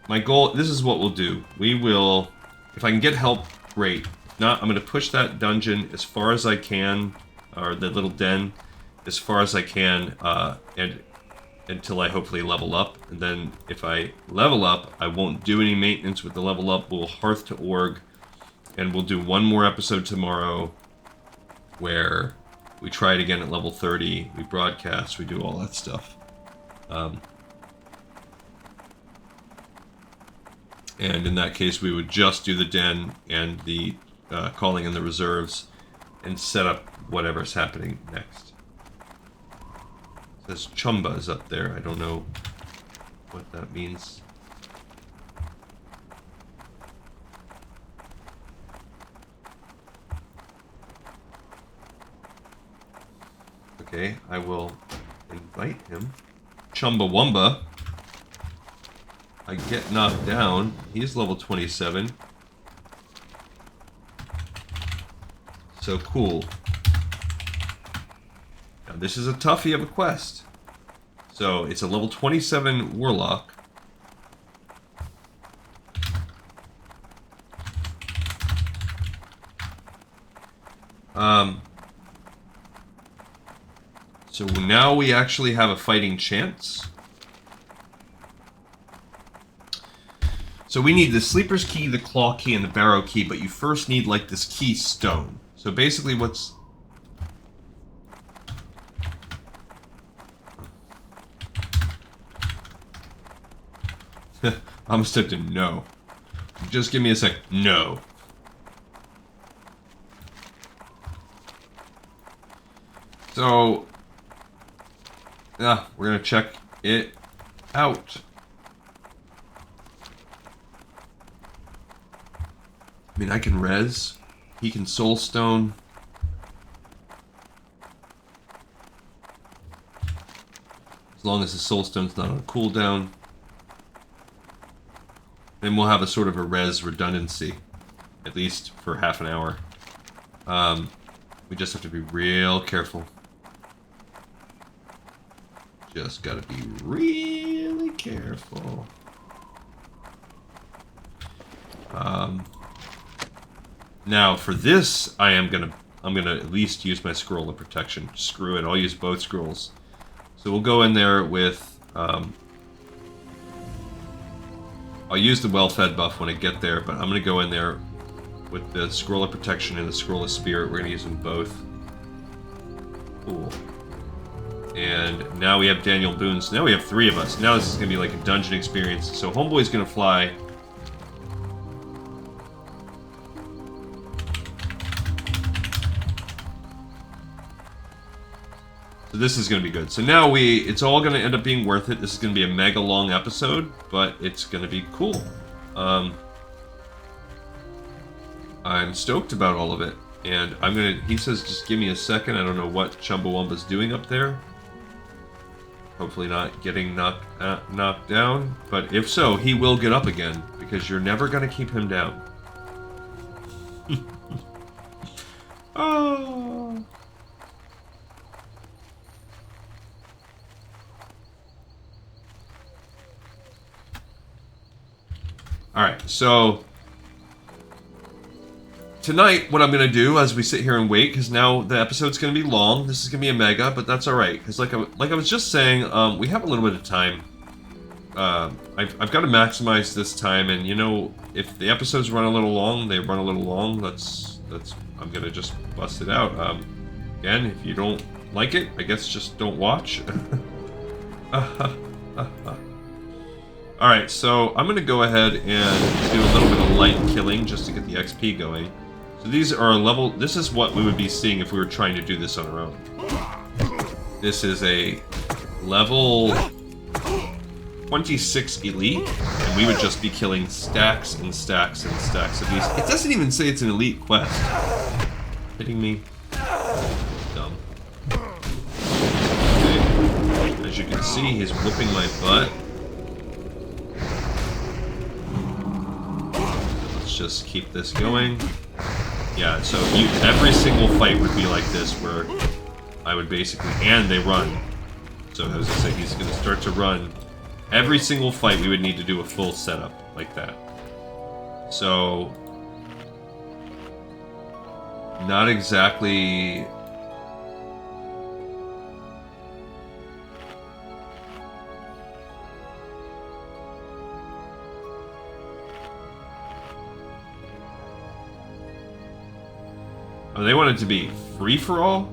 My goal, this is what we'll do. We will, if I can get help, great. If not, I'm going to push that dungeon as far as I can, or the little den, as far as I can, and until I hopefully level up. And then if I level up, I won't do any maintenance with the level up. We'll hearth to org, and we'll do one more episode tomorrow where we try it again at level 30, we broadcast, we do all that stuff. And in that case, we would just do the den and the calling in the reserves and set up whatever's happening next. It says Chumba is up there. I don't know what that means. Okay, I will invite him. Chumbawamba. I get knocked down. He's level 27. So cool. Now this is a toughie of a quest. So it's a level 27 warlock. So now we actually have a fighting chance. So we need the Sleeper's Key, the Claw Key, and the Barrow Key, but you first need, like, this key stone. So basically what's... I almost typed in no. Just give me a sec. No. So... we're gonna check it out. I mean, I can res. He can soulstone. As long as the soulstone's not on cooldown. Then we'll have a sort of a res redundancy. At least for half an hour. We just have to be real careful. Just gotta be really careful. Now for this, I'm gonna at least use my scroll of protection. Screw it, I'll use both scrolls. So we'll go in there with I'll use the well-fed buff when I get there, but I'm gonna go in there with the scroll of protection and the scroll of spirit. We're gonna use them both. Cool. And now we have Daniel Boone. So now we have 3 of us. Now this is going to be like a dungeon experience. So Homeboy's going to fly. So this is going to be good. So now it's all going to end up being worth it. This is going to be a mega long episode, but it's going to be cool. I'm stoked about all of it. And he says just give me a second. I don't know what Chumbawamba's doing up there. Hopefully not getting knocked down, but if so, he will get up again, because you're never going to keep him down. Oh. Alright, so tonight, what I'm going to do as we sit here and wait, because now the episode's going to be long, this is going to be a mega, but that's alright, because like I was just saying, we have a little bit of time. I've got to maximize this time, and you know, if the episodes run a little long, they run a little long, I'm going to just bust it out. Again, if you don't like it, I guess just don't watch. Alright, so I'm going to go ahead and do a little bit of light killing just to get the XP going. So these are this is what we would be seeing if we were trying to do this on our own. This is a level 26 elite, and we would just be killing stacks and stacks and stacks of these. It doesn't even say it's an elite quest. Hitting me? Dumb. Okay. As you can see, he's whooping my butt. Let's just keep this going. Yeah, so every single fight would be like this, where I would basically... And they run. So I was going to say, he's going to start to run. Every single fight, we would need to do a full setup like that. So... Not exactly... Oh, they want it to be free-for-all?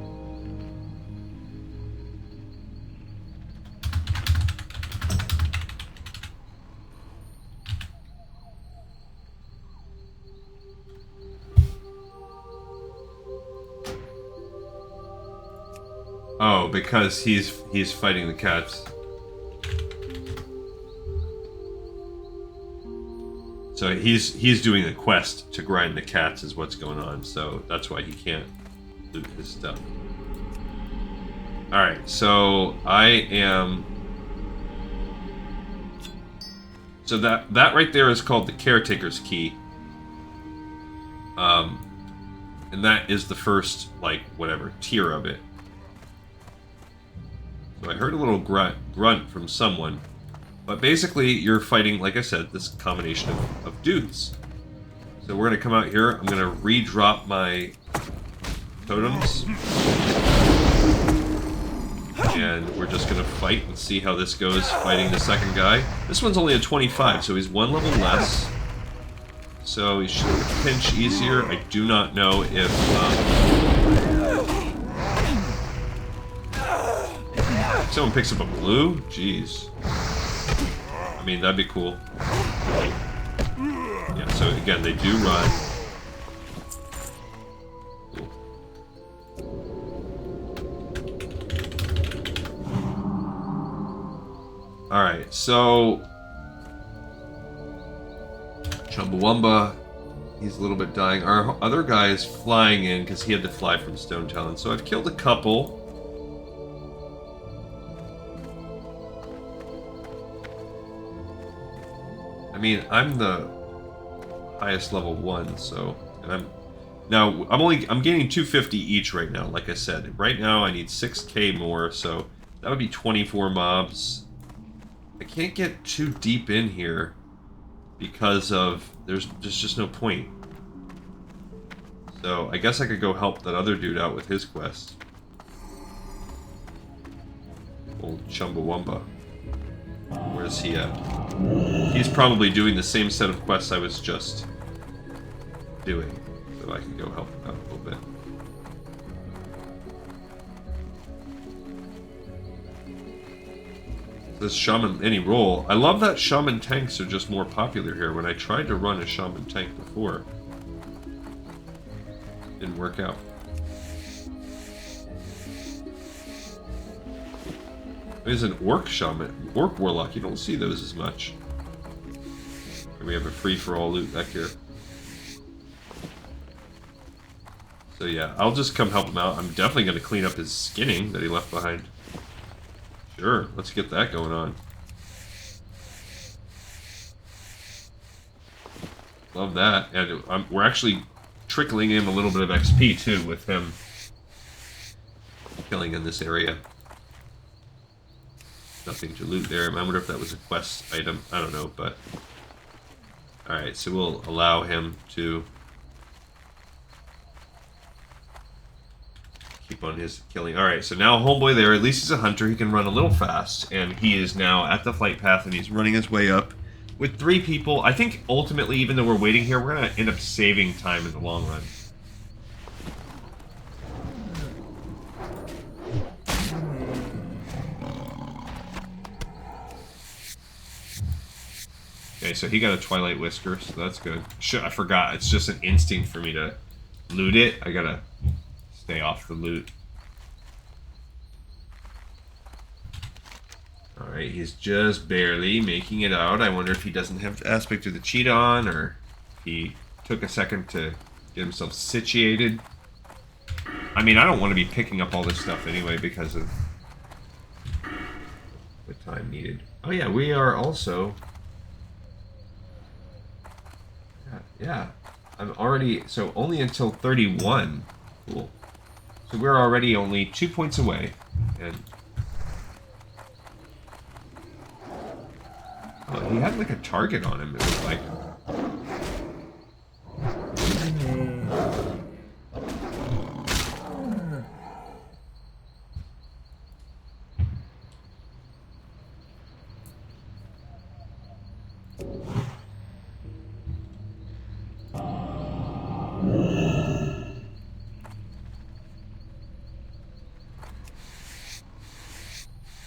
Oh, because he's fighting the cats. So he's doing a quest to grind the cats is what's going on, so that's why he can't loot his stuff. Alright, so I am... So that right there is called the Caretaker's Key. And that is the first, like, whatever, tier of it. So I heard a little grunt from someone. But basically, you're fighting, like I said, this combination of dudes. So we're going to come out here. I'm going to re-drop my totems. And we're just going to fight and see how this goes fighting the second guy. This one's only a 25, so he's one level less. So he should pinch easier. I do not know if... someone picks up a blue? Jeez. I mean, that'd be cool. Yeah, so again, they do run. Cool. Alright, so... Chumbawamba, he's a little bit dying. Our other guy is flying in because he had to fly from Stonetalon. So I've killed a couple. I mean, I'm the highest level 1, so... And I'm gaining 250 each right now, like I said. Right now I need 6k more, so that would be 24 mobs. I can't get too deep in here because of... There's just no point. So I guess I could go help that other dude out with his quest. Old Chumbawamba. Where's he at? He's probably doing the same set of quests I was just doing. So I can go help him out a little bit. This shaman, any role. I love that shaman tanks are just more popular here. When I tried to run a shaman tank before, didn't work out. There's an orc shaman, orc warlock. You don't see those as much. And we have a free-for-all loot back here. So yeah, I'll just come help him out. I'm definitely going to clean up his skinning that he left behind. Sure, let's get that going on. Love that. And we're actually trickling in a little bit of XP too with him killing in this area. Nothing to loot there. I wonder if that was a quest item. I don't know, but... Alright, so we'll allow him to keep on his killing. Alright, so now homeboy there, at least he's a hunter. He can run a little fast, and he is now at the flight path, and he's running his way up with 3 people. I think ultimately, even though we're waiting here, we're going to end up saving time in the long run. Okay, so he got a Twilight Whisker, so that's good. Shit, I forgot. It's just an instinct for me to loot it. I gotta stay off the loot. Alright, he's just barely making it out. I wonder if he doesn't have Aspect of the Cheat on, or he took a second to get himself situated. I mean, I don't want to be picking up all this stuff anyway because of the time needed. Oh yeah, we are also... Yeah, I'm already... So only until 31. Cool. So we're already only 2 points away. And oh, he had like a target on him, it was like.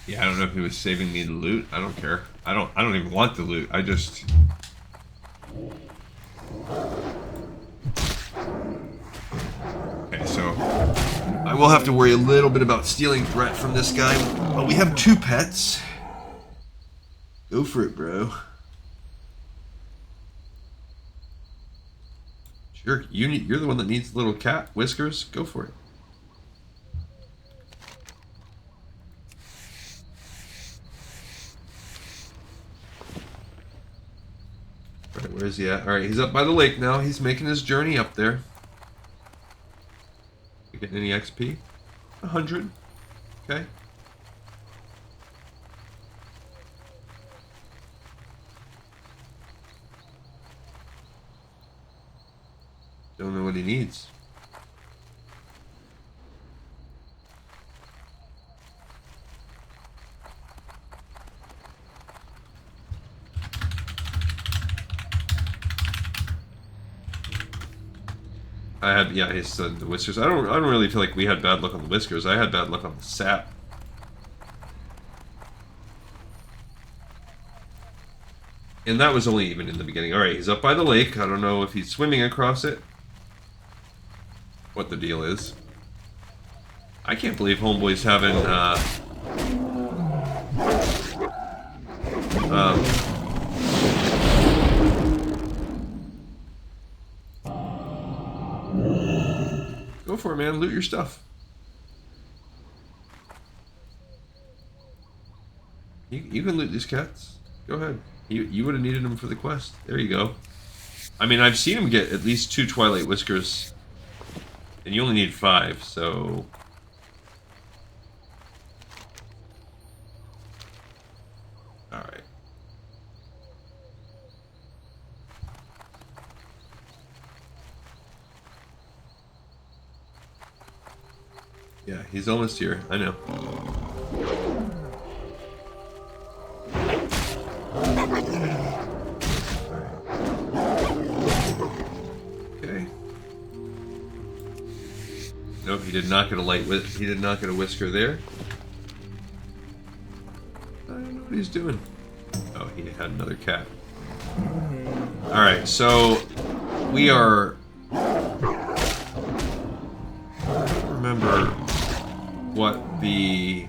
Yeah, I don't know if he was saving me the loot. I don't care. I don't even want the loot. I just... Okay, so I will have to worry a little bit about stealing Brett from this guy. Well, we have 2 pets. Go for it, bro. Sure, you're the one that needs the little cat whiskers. Go for it. Alright, where is he at? Alright, he's up by the lake now. He's making his journey up there. You getting any XP? 100. Okay. Don't know what he needs. I had, yeah, he said the whiskers. I don't really feel like we had bad luck on the whiskers. I had bad luck on the sap. And that was only even in the beginning. Alright, he's up by the lake. I don't know if he's swimming across it. What the deal is. I can't believe Homeboy's having, go for it, man. Loot your stuff. You can loot these cats. Go ahead. You would have needed them for the quest. There you go. I mean, I've seen him get at least 2 Twilight Whiskers. And you only need 5, so... Alright. Yeah, he's almost here. I know. Okay. Nope, he did not get a he did not get a whisker there. I don't know what he's doing. Oh, he had another cat. Alright, so we are... I don't remember what the...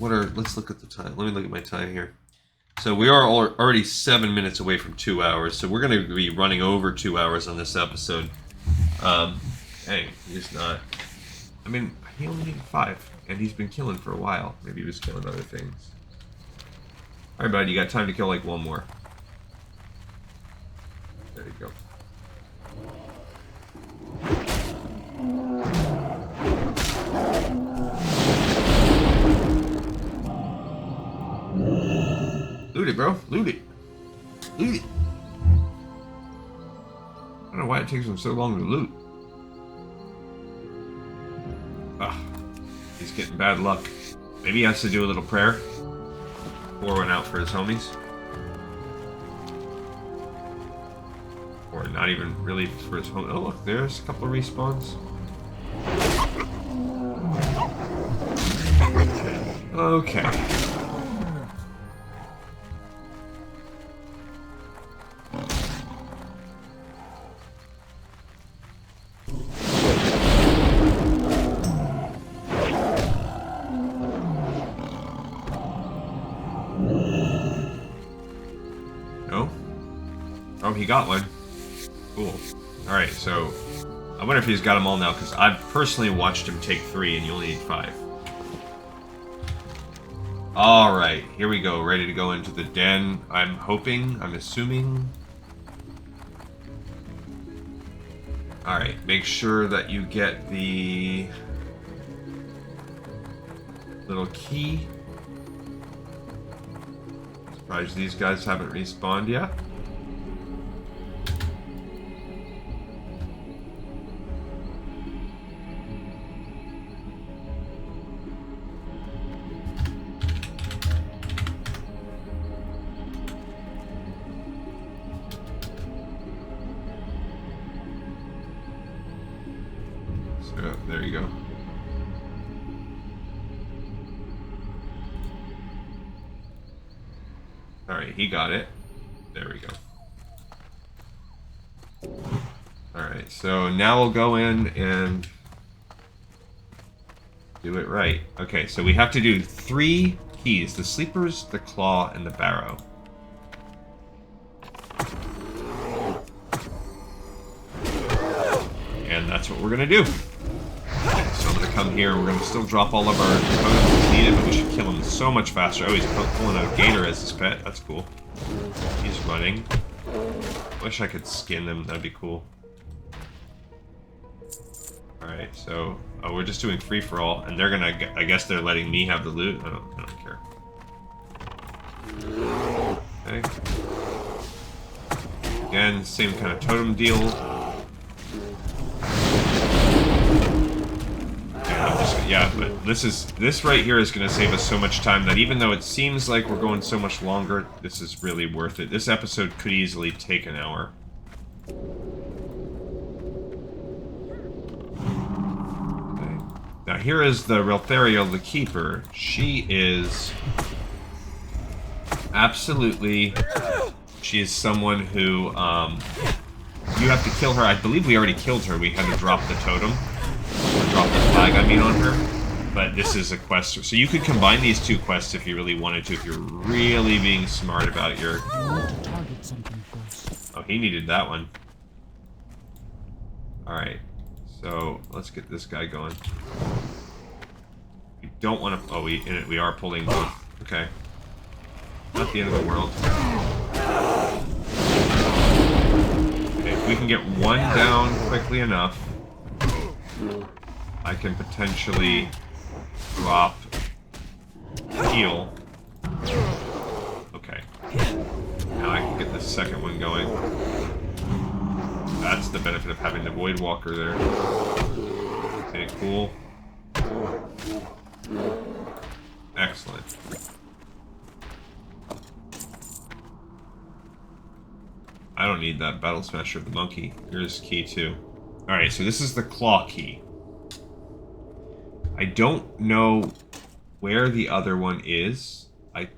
Let's look at the time. Let me look at my time here. So we are already 7 minutes away from 2 hours, so we're going to be running over 2 hours on this episode. Hey, he's not... I mean, he only needed 5, and he's been killing for a while. Maybe he was killing other things. Alright, bud, you got time to kill like 1 more. There you go. Loot it, bro. Loot it. Loot it. I don't know why it takes him so long to loot. Ah, he's getting bad luck. Maybe he has to do a little prayer. Pour one out for his homies. Or not even really for his homies. Oh, look, there's a couple of respawns. Okay. Oh, he got one. Cool. Alright, so... I wonder if he's got them all now, because I've personally watched him take 3 and you only need 5. Alright, here we go. Ready to go into the den. I'm assuming... Alright, make sure that you get the little key. Surprised these guys haven't respawned yet. So, there you go. Alright, he got it. There we go. Alright, so now we'll go in and do it right. Okay, so we have to do 3 keys. The Sleepers, the Claw, and the Barrow. And that's what we're going to do. Okay, so I'm going to come here. We're going to still drop all of our opponents as needed, but we should kill him so much faster. Oh, he's pulling out Gator as his pet. That's cool. He's running. Wish I could skin him. That'd be cool. Alright, so... Oh, we're just doing free-for-all, and they're gonna... I guess they're letting me have the loot. I don't care. Okay. Again, same kind of totem deal. Yeah, but this right here is going to save us so much time that even though it seems like we're going so much longer, this is really worth it. This episode could easily take an hour. Okay. Now here is the Relthariel, the Keeper. She is absolutely... She is someone who, you have to kill her. I believe we already killed her. We had to drop the totem. Drop the flag, I mean, on her. But this is a quest. So you could combine these 2 quests if you really wanted to, if you're really being smart about your... Oh, he needed that one. Alright. So, let's get this guy going. We don't want to... Oh, we are pulling both. Okay. Not the end of the world. Okay, if we can get one down quickly enough... I can potentially drop heal. Okay. Now I can get the second one going. That's the benefit of having the Void Walker there. Okay, cool. Excellent. I don't need that Battle Smasher of the Monkey. Here's key 2. Alright, so this is the Claw key. I don't know where the other one is. I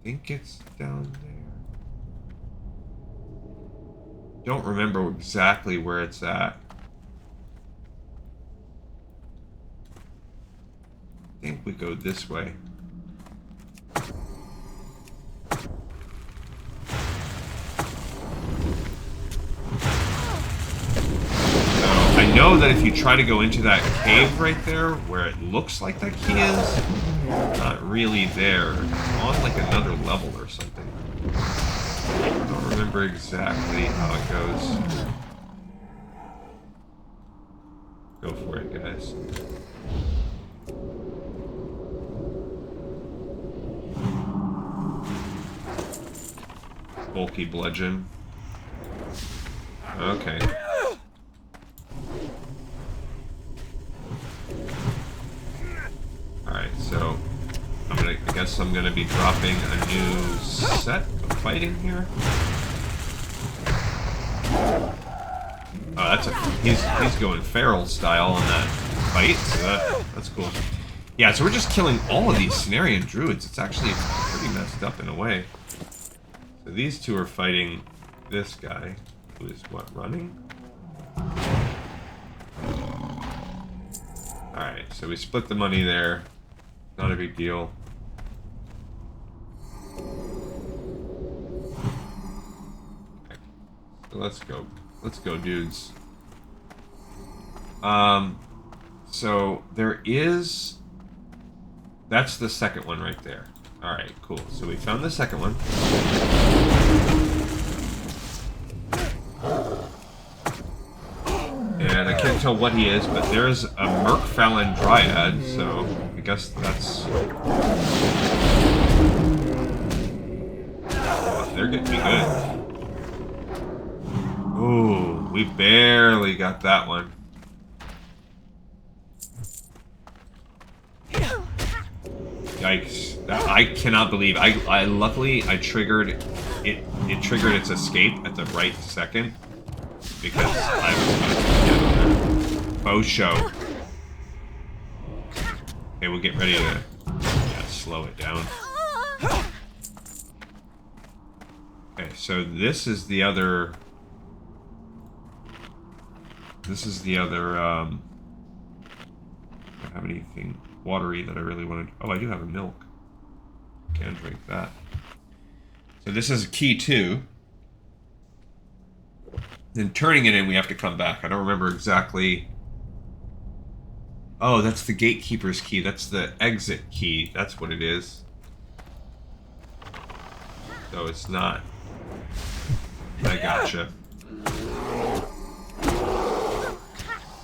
think it's down there. Don't remember exactly where it's at. I think we go this way. I know that if you try to go into that cave right there, where it looks like that key is, not really there. It's on like another level or something. I don't remember exactly how it goes. Go for it, guys. Bulky bludgeon. Okay. Alright, so I guess I'm gonna be dropping a new set of fighting here. Oh, he's going feral style on that fight, so that's cool. Yeah, so we're just killing all of these Cenarian druids. It's actually pretty messed up in a way. So these 2 are fighting this guy, who is what, running? Alright, so we split the money there. Not a big deal. Okay. So let's go. Let's go, dudes. So there is... That's the second one right there. Alright, cool. So we found the second one. tell what he is, but there's a Merkfallen Dryad, so I guess that's... Oh, they're getting me good. Ooh, we barely got that one. Yikes. I cannot believe. I luckily, I triggered it. It triggered its escape at the right second. Because I was about to get there. Bow show. Okay, we'll get ready to slow it down. Okay, so this is the other... This is the other, I don't have anything watery that I really wanted. Oh, I do have a milk. Can drink that. So this is key 2. Then turning it in, we have to come back. I don't remember exactly. Oh, that's the gatekeeper's key. That's the exit key. That's what it is. So it's not. I gotcha.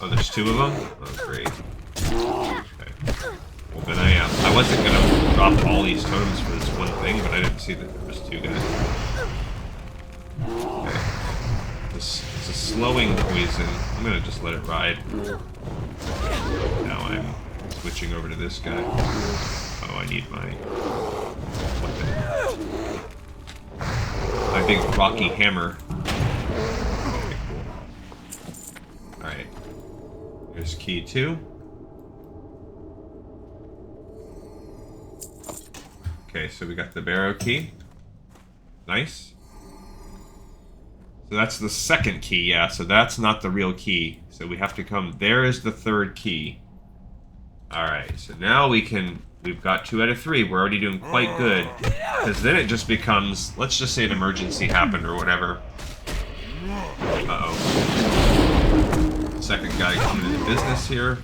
Oh, there's 2 of them? Oh, great. Okay. Well, then I wasn't gonna drop all these totems for this one thing, but I didn't see that there was 2 guys. Okay. This is a slowing poison. I'm gonna just let it ride. Now I'm switching over to this guy. Oh, I need my... my big rocky hammer. Okay, cool. Alright. Here's key 2. Okay, so we got the barrow key. Nice. So that's the second key, yeah, so that's not the real key. So we have to come... There is the 3rd key. Alright, so now we've got 2 out of 3. We're already doing quite good. Because then it just becomes... Let's just say an emergency happened or whatever. Uh-oh. Second guy coming into business here.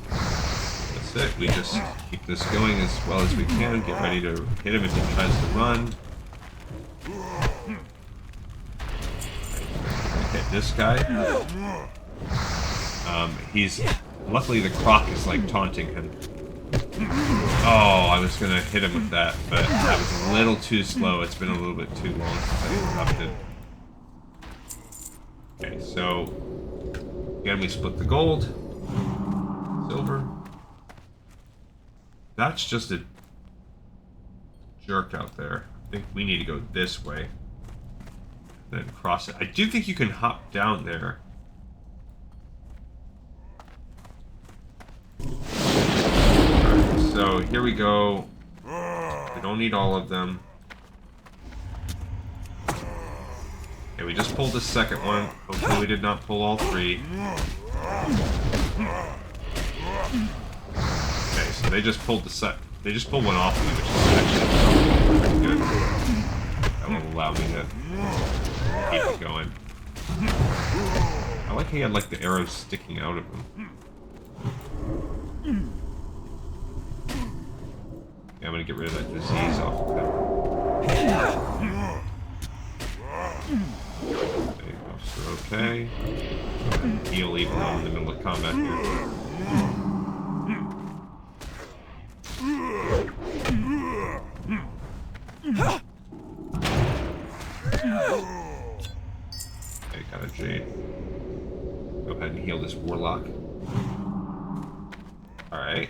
That's it. We just keep this going as well as we can. Get ready to hit him if he tries to run. Hit this guy. He's... Luckily the croc is like taunting him. Oh, I was gonna hit him with that, but that was a little too slow. It's been a little bit too long since I interrupted. Okay, so... Again, we split the gold. Silver. That's just a jerk out there. I think we need to go this way. Then cross it. I do think you can hop down there. Alright, so here we go. We don't need all of them. Okay, we just pulled the second one. Hopefully we did not pull all 3. Okay, so they just pulled they just pulled one off of me, which is actually pretty good. That will allow me to keep it going. I like how he had like the arrows sticking out of him. Yeah, I'm gonna get rid of that disease off of him. Okay, buffs are okay. Heal even though I'm in the middle of combat here. Okay, got a jade. Go ahead and heal this warlock. Alright.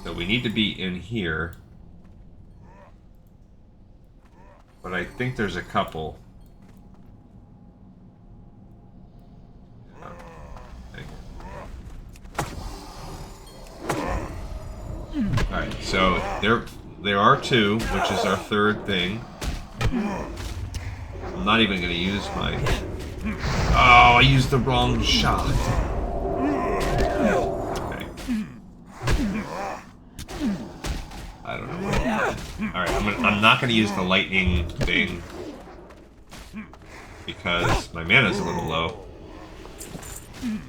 So we need to be in here. But I think there's a couple. Alright, so there are 2, which is our 3rd thing. I'm not even going to use my... Oh, I used the wrong shot. Okay. I don't know. Alright, I'm not going to use the lightning thing. Because my mana's a little low.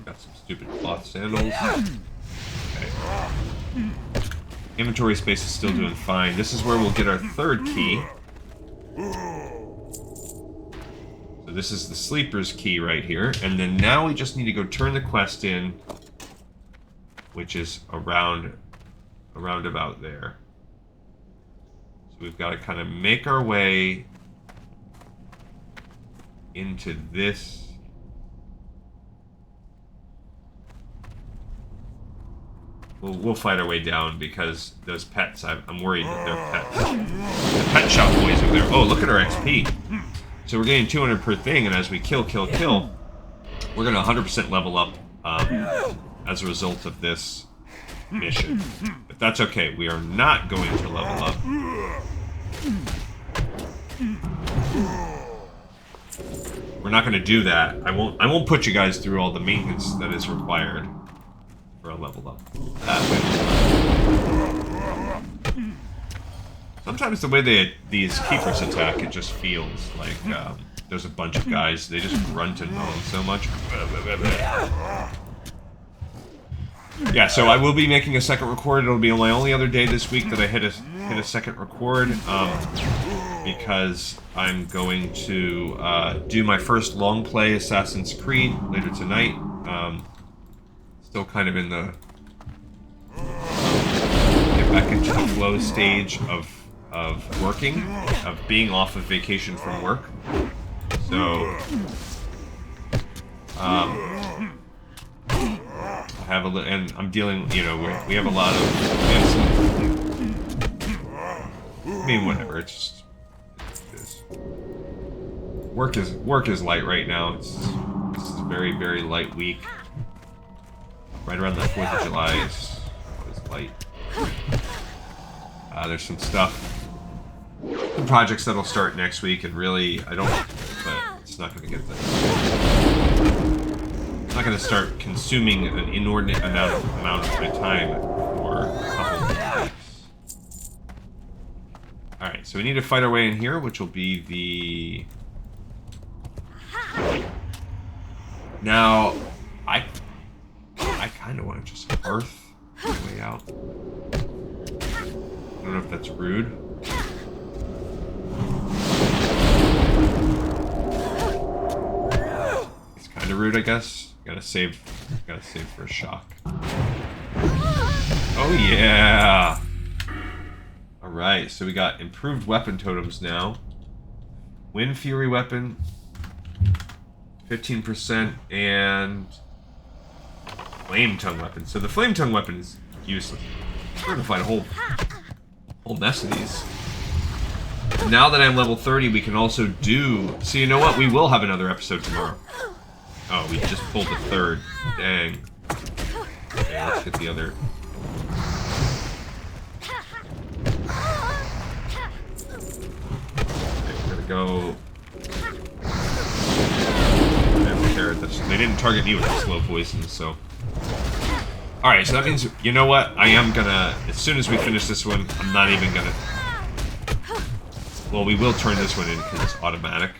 Got some stupid cloth sandals. Okay. Inventory space is still doing fine. This is where we'll get our 3rd key. So So this is the sleeper's key right here. And then now we just need to go turn the quest in, which is around about there. So we've got to kind of make our way into this. We'll fight our way down because those pets, I'm worried that they're pets. The pet shop boys are there. Oh, look at our XP. So we're getting 200 per thing, and as we kill, we're going to 100% level up as a result of this mission. But that's okay. We are not going to level up. We're not going to do that. I won't put you guys through all the maintenance that is required for a level up. Sometimes the way these keepers attack, it just feels like there's a bunch of guys. They just grunt and moan so much. Yeah, so I will be making a second record. It'll be my only other day this week that I hit a second record, because I'm going to do my first long play Assassin's Creed later tonight. Still kind of in the get back into the flow stage of working, of being off of vacation from work. So I have a and I'm dealing, you know, we have a lot of, I mean, whatever. It's just work is light right now. This is a very, very light week. Right around the 4th of July is light. There's some stuff, some projects that'll start next week, and really, but it's not going to get there. It's not going to start consuming an inordinate amount of my time for a couple of weeks. Alright, so we need to fight our way in here, which will be the... Now, I kind of want to just earth my way out. I don't know if that's rude. It's kind of rude, I guess. Gotta save for a shock. Oh yeah! Alright, so we got improved weapon totems now. Wind Fury weapon, 15%, and Flame Tongue weapon. So the Flame Tongue weapon is useless. We're gonna find a whole mess of these. Now that I'm level 30, we can also do... So you know what? We will have another episode tomorrow. Oh, we just pulled the third. Dang. Okay, let's get the other... Okay, we're gonna go... They didn't target me with the slow poison, so... Alright, so that means, you know what? I am gonna... As soon as we finish this one, I'm not even gonna... Well, we will turn this one in because it's automatic.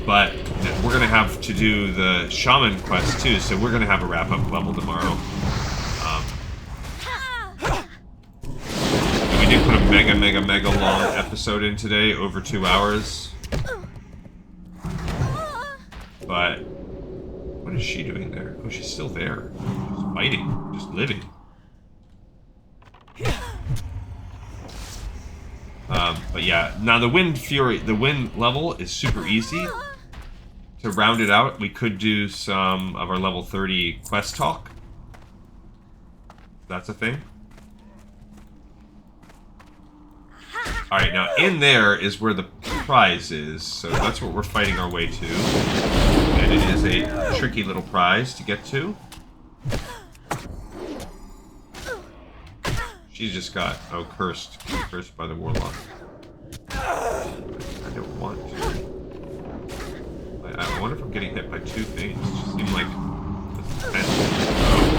But we're gonna have to do the Shaman quest too, so we're gonna have a wrap-up level tomorrow. And we did put a mega long episode in today, over 2 hours. But what is she doing there? Oh, she's still there. She's fighting, just living. But yeah, now the Wind Fury, the Wind level is super easy. To round it out, we could do some of our level 30 quest talk. That's a thing. Alright, now in there is where the prize is, so that's what we're fighting our way to. And it is a tricky little prize to get to. She's just got, oh, cursed by the warlock. I don't want to. I wonder if I'm getting hit by 2 things. It just seemed like... Oh,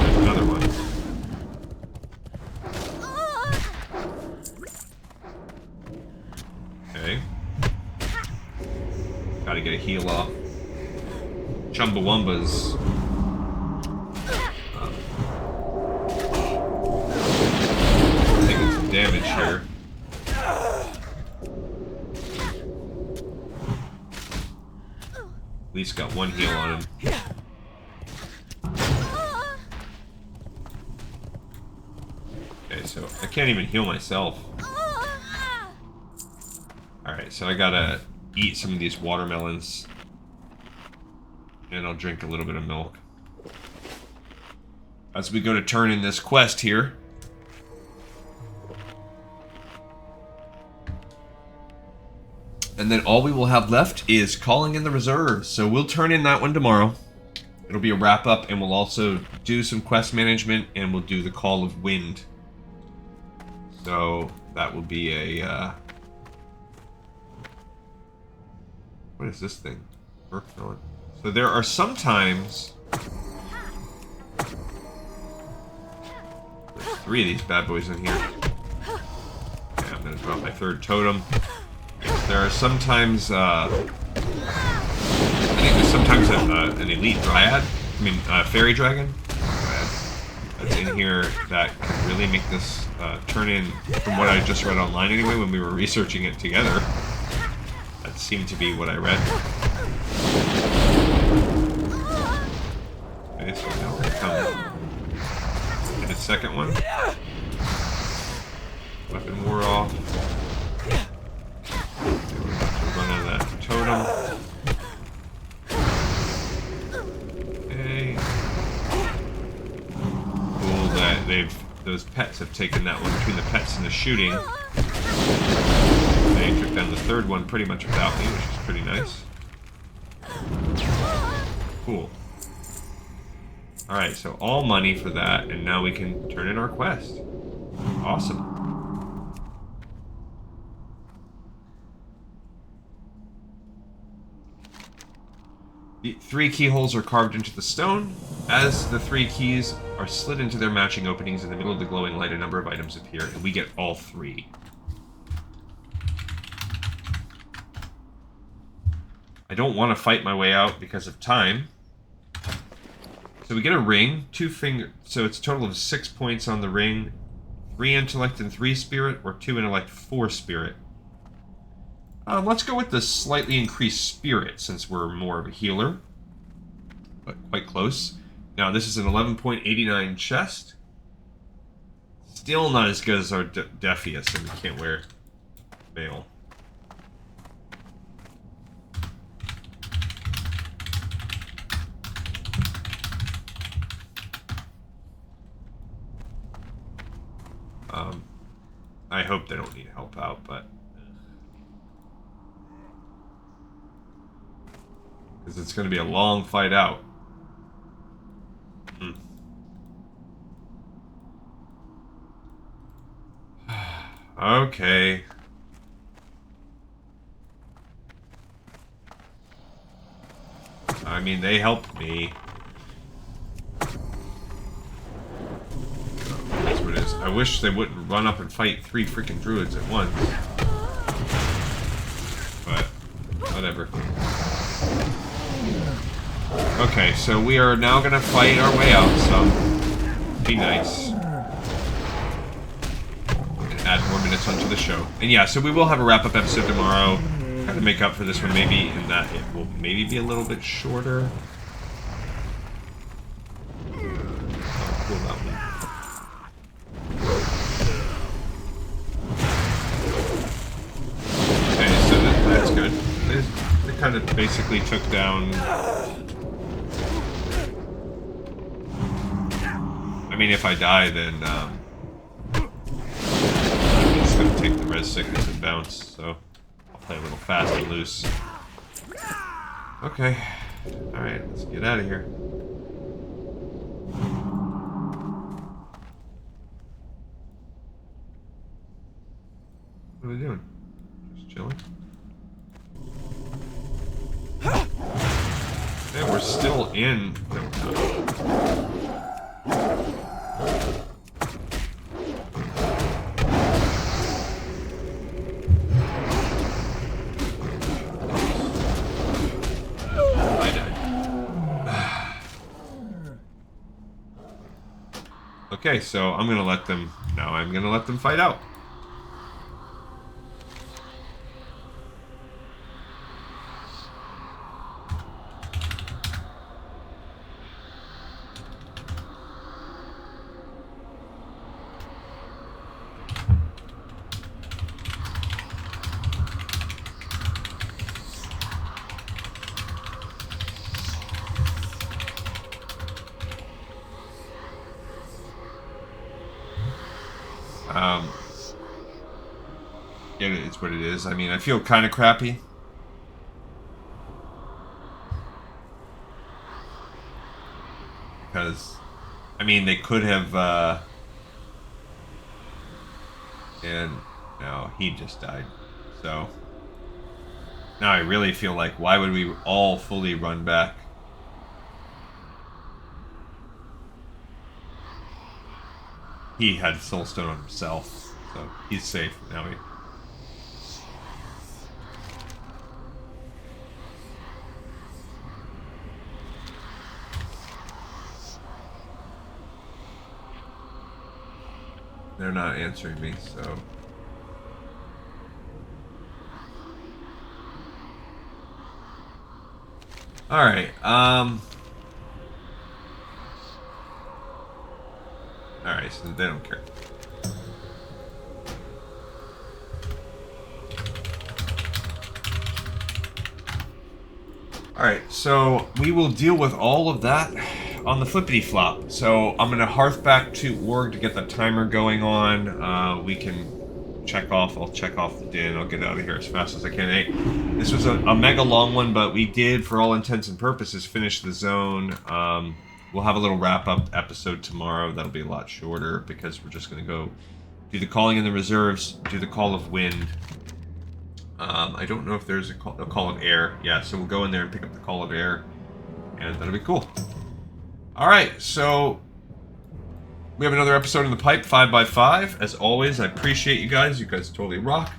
there's another one. Okay. Gotta get a heal off. Chumbawamba's... taking some damage here. least got one heal on him. Okay, so I can't even heal myself. Alright, so I gotta eat some of these watermelons. And I'll drink a little bit of milk. As we go to turn in this quest here. And then all we will have left is calling in the reserves. So we'll turn in that one tomorrow. It'll be a wrap up, and we'll also do some quest management, and we'll do the Call of Wind. So that will be a... what is this thing? Workmelon. So there are sometimes... there's 3 of these bad boys in here. Okay, I'm gonna drop my 3rd totem. There are sometimes, I think there's sometimes an elite dryad, fairy dragon, that's in here that can really make this turn in, from what I just read online anyway, when we were researching it together. That seemed to be what I read. Okay, so now we come to the second one. Weapon wore off. Run out of that totem. Okay. Cool that those pets have taken that one. Between the pets and the shooting, they took down the 3rd one pretty much without me, which is pretty nice. Cool. Alright, so all money for that, and now we can turn in our quest. Awesome. The 3 keyholes are carved into the stone. As the 3 keys are slid into their matching openings in the middle of the glowing light, a number of items appear, and we get all 3. I don't want to fight my way out because of time. So we get a ring, 2 finger, so it's a total of 6 points on the ring, 3 intellect and 3 spirit, or 2 intellect, 4 spirit. Let's go with the slightly increased spirit, since we're more of a healer. But quite close. Now, this is an 11.89 chest. Still not as good as our Defius, and we can't wear mail. I hope they don't need help out, but... because it's going to be a long fight out. Okay. I mean, they helped me. That's what it is. I wish they wouldn't run up and fight 3 freaking druids at once. But, whatever. Okay, so we are now gonna fight our way out some. Be nice. And add more minutes onto the show. And yeah, so we will have a wrap-up episode tomorrow. Kind of make up for this one maybe, in that it will maybe be a little bit shorter. I'll pull that one. Okay, so that's good. They kind of basically took down... I mean, if I die, then I'm just gonna take the res sickness and bounce, so I'll play a little fast and loose. Okay. Alright, let's get out of here. What are we doing? Just chilling? Yeah, we're still in... Okay, so I'm gonna let them... No, I'm gonna let them fight out. Yeah, it's what it is. I mean, I feel kind of crappy. Because, I mean, they could have, and no, he just died. So, now I really feel like, why would we all fully run back? He had Soulstone on himself, so he's safe. Now he... They're not answering me, so... Alright, Alright, so they don't care. Alright, so we will deal with all of that on the flippity flop. So I'm gonna hearth back to Org to get the timer going on. We can check off. I'll check off the din. I'll get out of here as fast as I can. Hey, this was a mega long one, but we did, for all intents and purposes, finish the zone. We'll have a little wrap-up episode tomorrow. That'll be a lot shorter because we're just gonna go do the calling in the reserves, do the call of wind. I don't know if there's a call of air. Yeah, so we'll go in there and pick up the call of air, and that'll be cool. Alright, so we have another episode in the pipe, 5x5. As always, I appreciate you guys. You guys totally rock.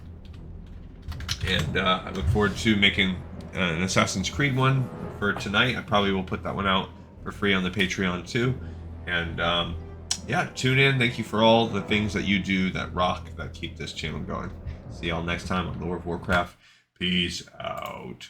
And I look forward to making an Assassin's Creed one for tonight. I probably will put that one out for free on the Patreon too. And yeah, tune in. Thank you for all the things that you do that rock, that keep this channel going. See y'all next time on Lore of Warcraft. Peace out.